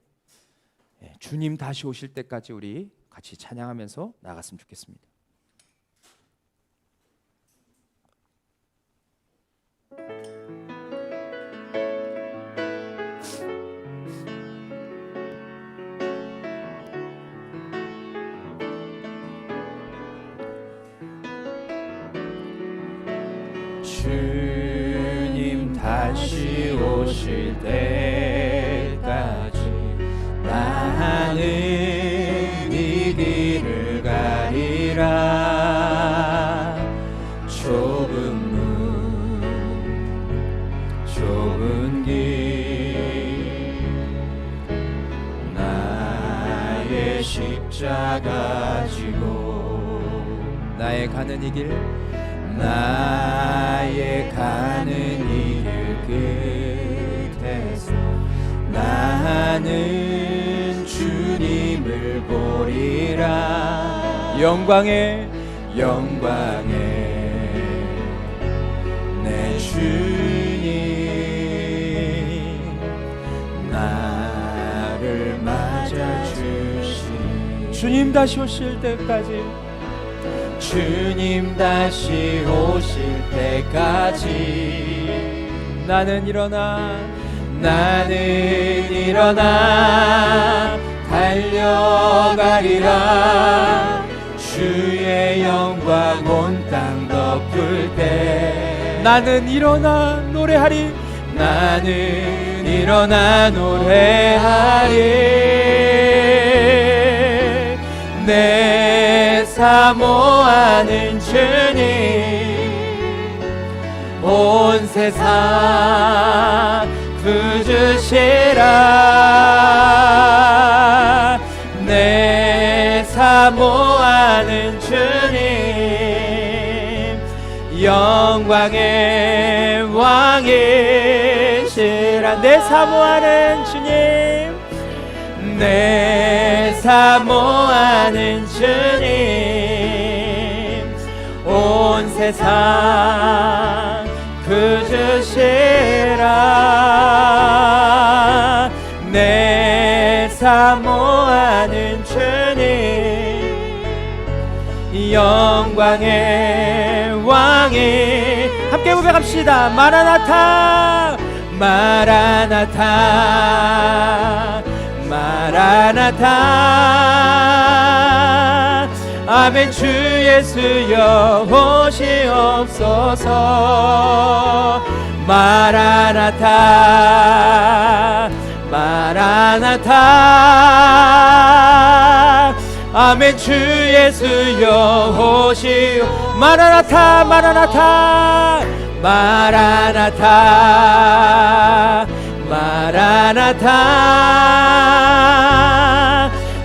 주님 다시 오실 때까지 우리 같이 찬양하면서 나아갔으면 좋겠습니다. 주님 다시 오실 때까지 나는 이 길을 가리라. 좁은 문 좁은 길 나의 십자가 지고 나의 가는 이 길, 나의 가는 이 길 끝에서 나는 주님을 보리라. 영광의 내 주님 나를 맞아주시니. 주님 다시 오실 때까지, 주님 다시 오실 때까지 나는 일어나 달려가리라. 주의 영광 온 땅 덮을 때 나는 일어나 노래하리. 나는 일어나 노래하리. 내 사모하는 주님 온 세상 부주시라. 내 사모하는 주님 영광의 왕이시라. 내 사모하는 주님, 내 사모하는 주님 온 세상 세상 그주시라. 내 사모하는 주님, 영광의 왕이. 함께 고백합시다. 마라나타 마라나타 마라나타. 아멘. 주 예수여 오시옵소서. 마라나타 마라나타. 아멘. 주 예수여 오시오. 마라나타 마라나타 마라나타 마라나타.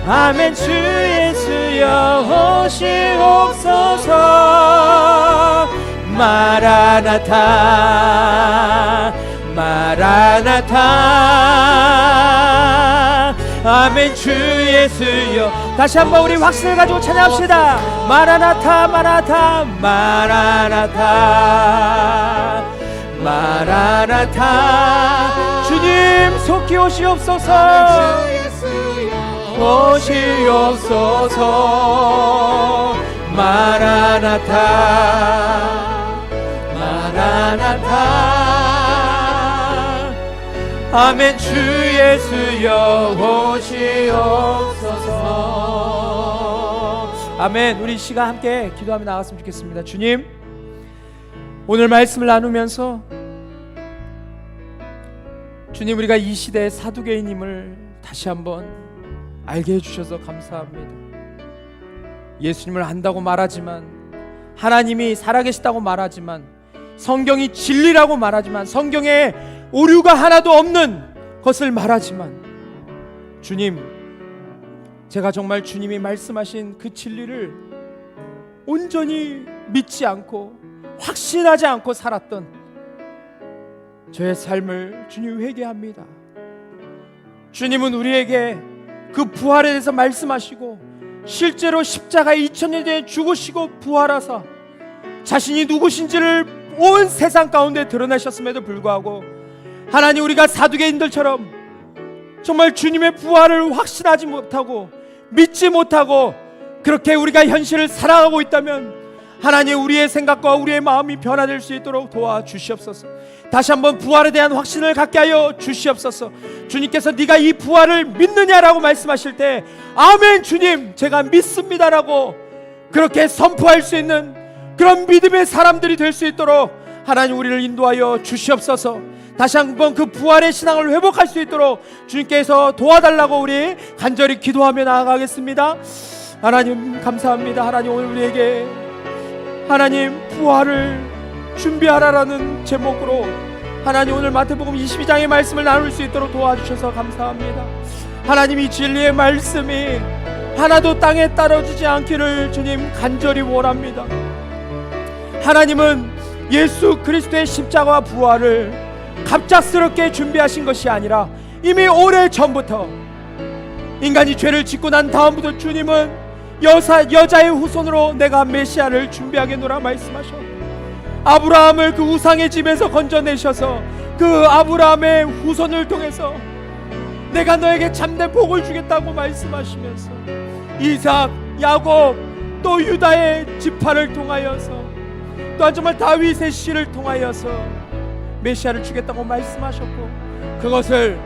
아멘. 주 예수여 오시옵소서. 마라나타 마라나타. 아멘. 주 예수여. 다시 한번 우리 확신을 가지고 찬양합시다. 마라나타 마라나타 마라나타 마라나타. 주님 속히 오시옵소서. 오시옵소서. 마라나타 마라나타. 아멘. 주 예수여 오시옵소서. 아멘. 우리 시간 함께 기도하며 나갔으면 좋겠습니다. 주님, 오늘 말씀을 나누면서 주님, 우리가 이 시대의 사두개인임을 다시 한번 알게 해주셔서 감사합니다. 예수님을 안다고 말하지만, 하나님이 살아계시다고 말하지만, 성경이 진리라고 말하지만, 성경에 오류가 하나도 없는 것을 말하지만, 주님, 제가 정말 주님이 말씀하신 그 진리를 온전히 믿지 않고 확신하지 않고 살았던 저의 삶을 주님 회개합니다. 주님은 우리에게 그 부활에 대해서 말씀하시고, 실제로 십자가에 2000년 전에 죽으시고 부활하사 자신이 누구신지를 온 세상 가운데 드러내셨음에도 불구하고, 하나님, 우리가 사두개인들처럼 정말 주님의 부활을 확신하지 못하고 믿지 못하고 그렇게 우리가 현실을 살아가고 있다면, 하나님, 우리의 생각과 우리의 마음이 변화될 수 있도록 도와주시옵소서. 다시 한번 부활에 대한 확신을 갖게 하여 주시옵소서. 주님께서 네가 이 부활을 믿느냐라고 말씀하실 때, 아멘 주님, 제가 믿습니다라고 그렇게 선포할 수 있는 그런 믿음의 사람들이 될 수 있도록 하나님, 우리를 인도하여 주시옵소서. 다시 한번 그 부활의 신앙을 회복할 수 있도록 주님께서 도와달라고 우리 간절히 기도하며 나아가겠습니다. 하나님, 감사합니다. 하나님, 오늘 우리에게 하나님 부활을 준비하라라는 제목으로 하나님, 오늘 마태복음 22장의 말씀을 나눌 수 있도록 도와주셔서 감사합니다. 하나님, 이 진리의 말씀이 하나도 땅에 떨어지지 않기를 주님 간절히 원합니다. 하나님은 예수 그리스도의 십자가와 부활을 갑작스럽게 준비하신 것이 아니라 이미 오래전부터, 인간이 죄를 짓고 난 다음부터 주님은 여자의 후손으로 내가 메시아를 준비하겠노라 말씀하셨고, 아브라함을 그 우상의 집에서 건져내셔서 그 아브라함의 후손을 통해서 내가 너에게 참된 복을 주겠다고 말씀하시면서, 이삭, 야곱, 또 유다의 지파를 통하여서, 또한 정말 다윗의 씨를 통하여서 메시아를 주겠다고 말씀하셨고, 그것을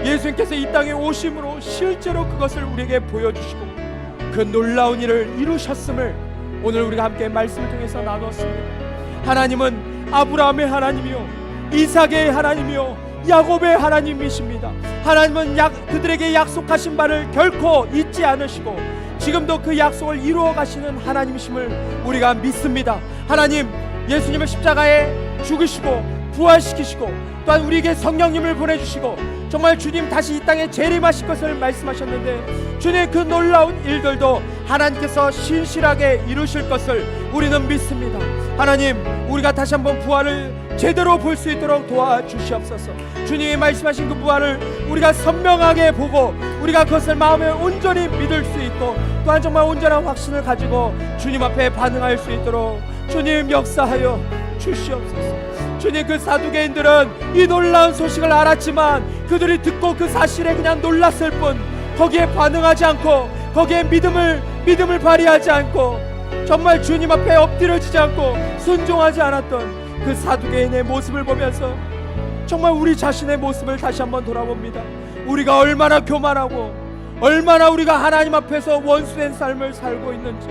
예수님께서 이 땅에 오심으로 실제로 그것을 우리에게 보여주시고 그 놀라운 일을 이루셨음을 오늘 우리가 함께 말씀을 통해서 나누었습니다. 하나님은 아브라함의 하나님이요, 이삭의 하나님이요, 야곱의 하나님이십니다. 하나님은 그들에게 약속하신 바를 결코 잊지 않으시고 지금도 그 약속을 이루어 가시는 하나님이심을 우리가 믿습니다. 하나님, 예수님을 십자가에 죽으시고 부활시키시고 또한 우리에게 성령님을 보내주시고 정말 주님 다시 이 땅에 재림하실 것을 말씀하셨는데, 주님 그 놀라운 일들도 하나님께서 신실하게 이루실 것을 우리는 믿습니다. 하나님, 우리가 다시 한번 부활을 제대로 볼 수 있도록 도와주시옵소서. 주님이 말씀하신 그 부활을 우리가 선명하게 보고 우리가 그것을 마음에 온전히 믿을 수 있고 또한 정말 온전한 확신을 가지고 주님 앞에 반응할 수 있도록 주님 역사하여 주시옵소서. 주님, 그 사두개인들은 이 놀라운 소식을 알았지만 그들이 듣고 그 사실에 그냥 놀랐을 뿐 거기에 반응하지 않고 거기에 믿음을 발휘하지 않고 정말 주님 앞에 엎드려지지 않고 순종하지 않았던 그 사두개인의 모습을 보면서 정말 우리 자신의 모습을 다시 한번 돌아봅니다. 우리가 얼마나 교만하고 얼마나 우리가 하나님 앞에서 원수된 삶을 살고 있는지,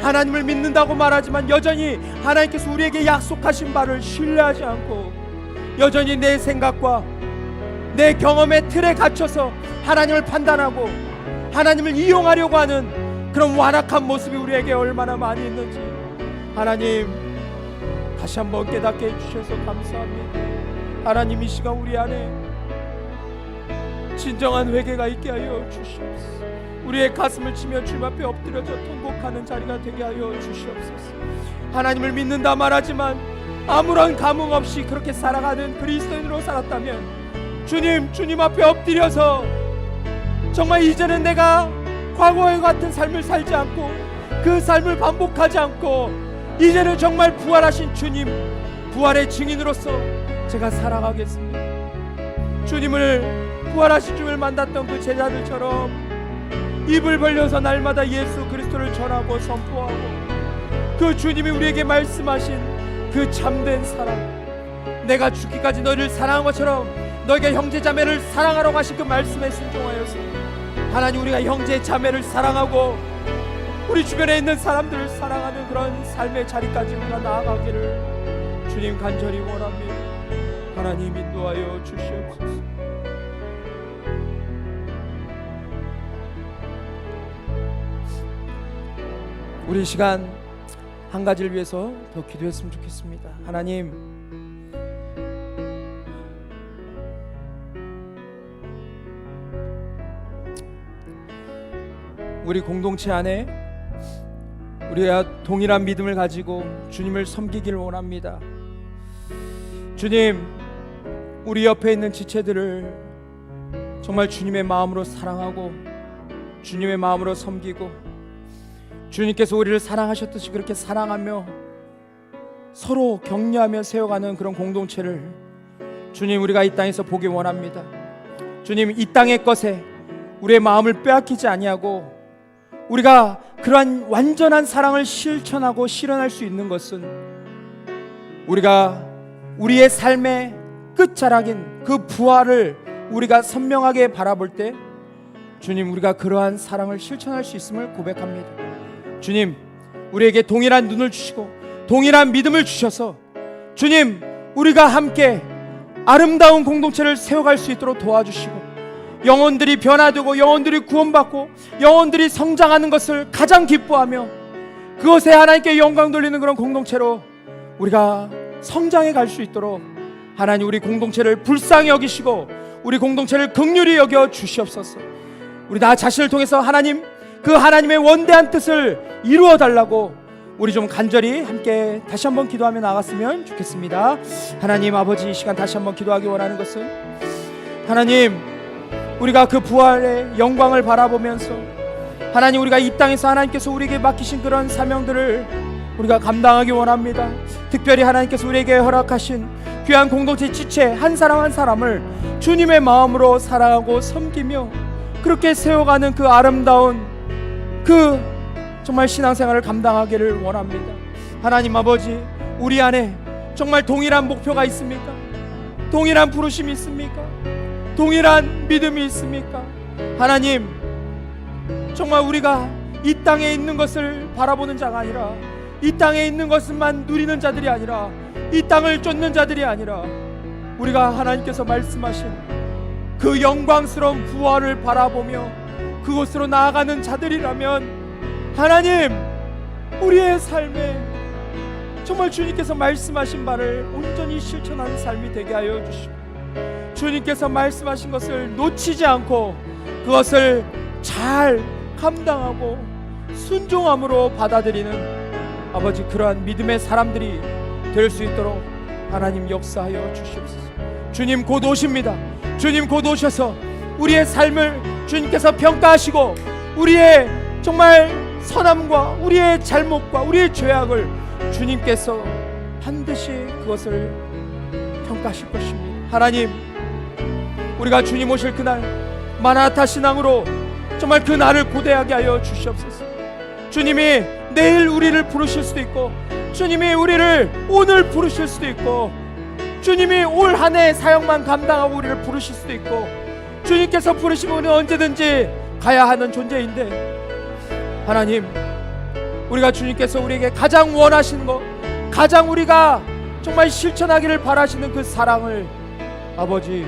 하나님을 믿는다고 말하지만 여전히 하나님께서 우리에게 약속하신 바를 신뢰하지 않고 여전히 내 생각과 내 경험의 틀에 갇혀서 하나님을 판단하고 하나님을 이용하려고 하는 그런 완악한 모습이 우리에게 얼마나 많이 있는지 하나님 다시 한번 깨닫게 해주셔서 감사합니다. 하나님, 이 시간 우리 안에 진정한 회개가 있게 하여 주시옵소서. 우리의 가슴을 치며 주님 앞에 엎드려져 통곡하는 자리가 되게 하여 주시옵소서. 하나님을 믿는다 말하지만 아무런 감흥 없이 그렇게 살아가는 그리스도인으로 살았다면 주님 앞에 엎드려서 정말 이제는 내가 과거와 같은 삶을 살지 않고 그 삶을 반복하지 않고 이제는 정말 부활하신 주님, 부활의 증인으로서 제가 살아가겠습니다. 부활하신 주님을 만났던 그 제자들처럼 입을 벌려서 날마다 예수 그리스도를 전하고 선포하고 그 주님이 우리에게 말씀하신 그 참된 사랑, 내가 죽기까지 너희를 사랑한 것처럼 너희가 형제 자매를 사랑하라고 하신 그 말씀에 순종하여서 하나님, 우리가 형제 자매를 사랑하고 우리 주변에 있는 사람들을 사랑하는 그런 삶의 자리까지 우리가 나아가기를 주님 간절히 원합니다. 하나님, 인도하여 주시옵소서. 우리 시간 한 가지를 위해서 더 기도했으면 좋겠습니다. 하나님, 우리 공동체 안에 우리가 동일한 믿음을 가지고 주님을 섬기기를 원합니다. 주님, 우리 옆에 있는 지체들을 정말 주님의 마음으로 사랑하고 주님의 마음으로 섬기고 주님께서 우리를 사랑하셨듯이 그렇게 사랑하며 서로 격려하며 세워가는 그런 공동체를 주님, 우리가 이 땅에서 보기 원합니다. 주님, 이 땅의 것에 우리의 마음을 빼앗기지 아니하고 우리가 그러한 완전한 사랑을 실천하고 실현할 수 있는 것은 우리가 우리의 삶의 끝자락인 그 부활을 우리가 선명하게 바라볼 때 주님, 우리가 그러한 사랑을 실천할 수 있음을 고백합니다. 주님, 우리에게 동일한 눈을 주시고 동일한 믿음을 주셔서 주님, 우리가 함께 아름다운 공동체를 세워갈 수 있도록 도와주시고 영혼들이 변화되고 영혼들이 구원받고 영혼들이 성장하는 것을 가장 기뻐하며 그것에 하나님께 영광 돌리는 그런 공동체로 우리가 성장해 갈 수 있도록 하나님, 우리 공동체를 불쌍히 여기시고 우리 공동체를 긍휼히 여겨 주시옵소서. 우리 나 자신을 통해서 하나님, 그 하나님의 원대한 뜻을 이루어 달라고 우리 좀 간절히 함께 다시 한번 기도하며 나갔으면 좋겠습니다. 하나님 아버지, 이 시간 다시 한번 기도하기 원하는 것은 하나님, 우리가 그 부활의 영광을 바라보면서 하나님, 우리가 이 땅에서 하나님께서 우리에게 맡기신 그런 사명들을 우리가 감당하기 원합니다. 특별히 하나님께서 우리에게 허락하신 귀한 공동체 지체 한 사람 한 사람을 주님의 마음으로 사랑하고 섬기며 그렇게 세워가는 그 아름다운 그 정말 신앙생활을 감당하기를 원합니다. 하나님 아버지, 우리 안에 정말 동일한 목표가 있습니까? 동일한 부르심이 있습니까? 동일한 믿음이 있습니까? 하나님, 정말 우리가 이 땅에 있는 것을 바라보는 자가 아니라 이 땅에 있는 것만 누리는 자들이 아니라 이 땅을 쫓는 자들이 아니라 우리가 하나님께서 말씀하신 그 영광스러운 부활을 바라보며 그곳으로 나아가는 자들이라면 하나님, 우리의 삶에 정말 주님께서 말씀하신 바를 온전히 실천하는 삶이 되게 하여 주시고 주님께서 말씀하신 것을 놓치지 않고 그것을 잘 감당하고 순종함으로 받아들이는 아버지, 그러한 믿음의 사람들이 될 수 있도록 하나님 역사하여 주시옵소서. 주님 곧 오십니다. 주님 곧 오셔서 우리의 삶을 주님께서 평가하시고 우리의 정말 선함과 우리의 잘못과 우리의 죄악을 주님께서 반드시 그것을 평가하실 것입니다. 하나님, 우리가 주님 오실 그날 마라나타 신앙으로 정말 그 날을 고대하게 하여 주시옵소서. 주님이 내일 우리를 부르실 수도 있고, 주님이 우리를 오늘 부르실 수도 있고, 주님이 올 한 해 사역만 감당하고 우리를 부르실 수도 있고, 주님께서 부르시면 우리는 언제든지 가야 하는 존재인데, 하나님, 우리가 주님께서 우리에게 가장 원하시는 것, 가장 우리가 정말 실천하기를 바라시는 그 사랑을 아버지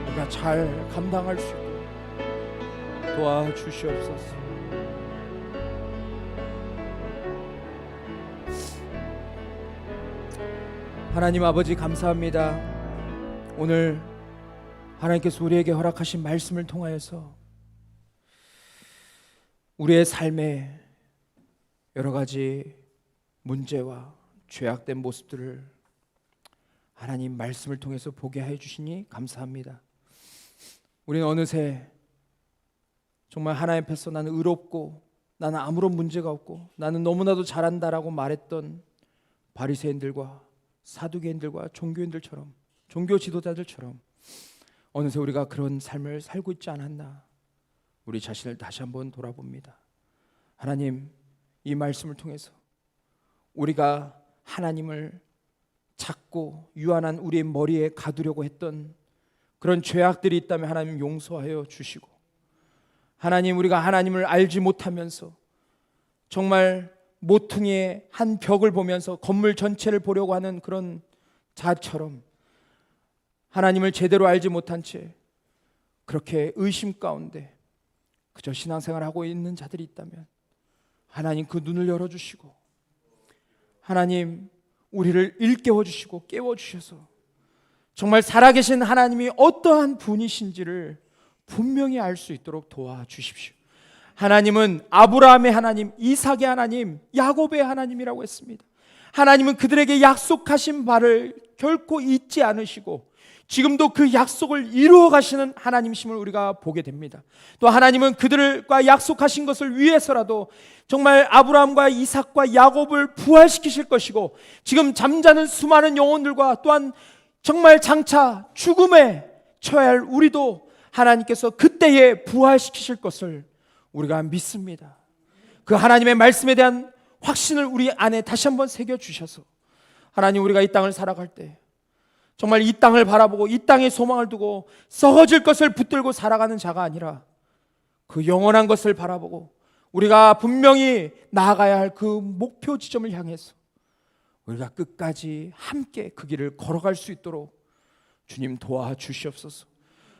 우리가 잘 감당할 수 있도록 도와주시옵소서. 하나님 아버지, 감사합니다. 오늘 하나님께서 우리에게 허락하신 말씀을 통하여서 우리의 삶에 여러 가지 문제와 죄악된 모습들을 하나님 말씀을 통해서 보게 해 주시니 감사합니다. 우리는 어느새 정말 하나님 앞에서 나는 의롭고 나는 아무런 문제가 없고 나는 너무나도 잘한다라고 말했던 바리새인들과 사두개인들과 종교인들처럼, 종교 지도자들처럼 어느새 우리가 그런 삶을 살고 있지 않았나, 우리 자신을 다시 한번 돌아봅니다. 하나님, 이 말씀을 통해서 우리가 하나님을 찾고 유한한 우리의 머리에 가두려고 했던 그런 죄악들이 있다면 하나님 용서하여 주시고, 하나님, 우리가 하나님을 알지 못하면서 정말 모퉁이의 한 벽을 보면서 건물 전체를 보려고 하는 그런 자처럼 하나님을 제대로 알지 못한 채 그렇게 의심 가운데 그저 신앙생활을 하고 있는 자들이 있다면 하나님 그 눈을 열어주시고, 하나님 우리를 일깨워 주시고 깨워 주셔서 정말 살아계신 하나님이 어떠한 분이신지를 분명히 알 수 있도록 도와주십시오. 하나님은 아브라함의 하나님, 이삭의 하나님, 야곱의 하나님이라고 했습니다. 하나님은 그들에게 약속하신 바를 결코 잊지 않으시고 지금도 그 약속을 이루어 가시는 하나님이심을 우리가 보게 됩니다. 또 하나님은 그들과 약속하신 것을 위해서라도 정말 아브라함과 이삭과 야곱을 부활시키실 것이고, 지금 잠자는 수많은 영혼들과 또한 정말 장차 죽음에 처해야 할 우리도 하나님께서 그때에 부활시키실 것을 우리가 믿습니다. 그 하나님의 말씀에 대한 확신을 우리 안에 다시 한번 새겨주셔서 하나님, 우리가 이 땅을 살아갈 때 정말 이 땅을 바라보고 이 땅에 소망을 두고 썩어질 것을 붙들고 살아가는 자가 아니라 그 영원한 것을 바라보고 우리가 분명히 나아가야 할 그 목표 지점을 향해서 우리가 끝까지 함께 그 길을 걸어갈 수 있도록 주님 도와주시옵소서.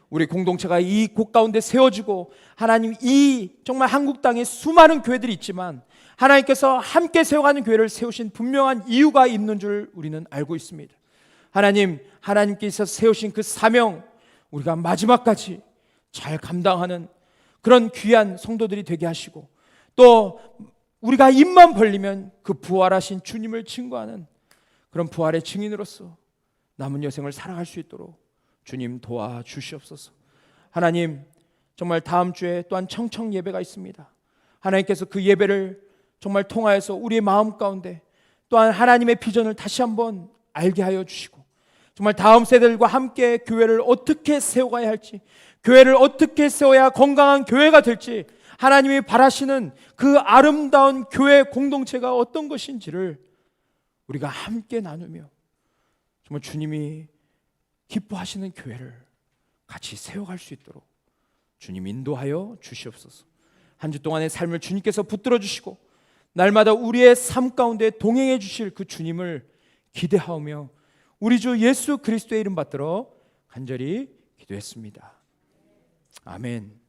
우리 공동체가 이 곳 가운데 세워지고, 하나님 이 정말 한국 땅에 수많은 교회들이 있지만 하나님께서 함께 세워가는 교회를 세우신 분명한 이유가 있는 줄 우리는 알고 있습니다. 하나님, 하나님께서 세우신 그 사명 우리가 마지막까지 잘 감당하는 그런 귀한 성도들이 되게 하시고, 또 우리가 입만 벌리면 그 부활하신 주님을 증거하는 그런 부활의 증인으로서 남은 여생을 살아갈 수 있도록 주님 도와주시옵소서. 하나님, 정말 다음 주에 또한 청청 예배가 있습니다. 하나님께서 그 예배를 정말 통하여서 우리의 마음 가운데 또한 하나님의 비전을 다시 한번 알게 하여 주시고, 정말 다음 세대들과 함께 교회를 어떻게 세워가야 할지, 교회를 어떻게 세워야 건강한 교회가 될지, 하나님이 바라시는 그 아름다운 교회 공동체가 어떤 것인지를 우리가 함께 나누며 정말 주님이 기뻐하시는 교회를 같이 세워갈 수 있도록 주님 인도하여 주시옵소서. 한 주 동안의 삶을 주님께서 붙들어 주시고 날마다 우리의 삶 가운데 동행해 주실 그 주님을 기대하며 우리 주 예수 그리스도의 이름 받들어 간절히 기도했습니다. 아멘.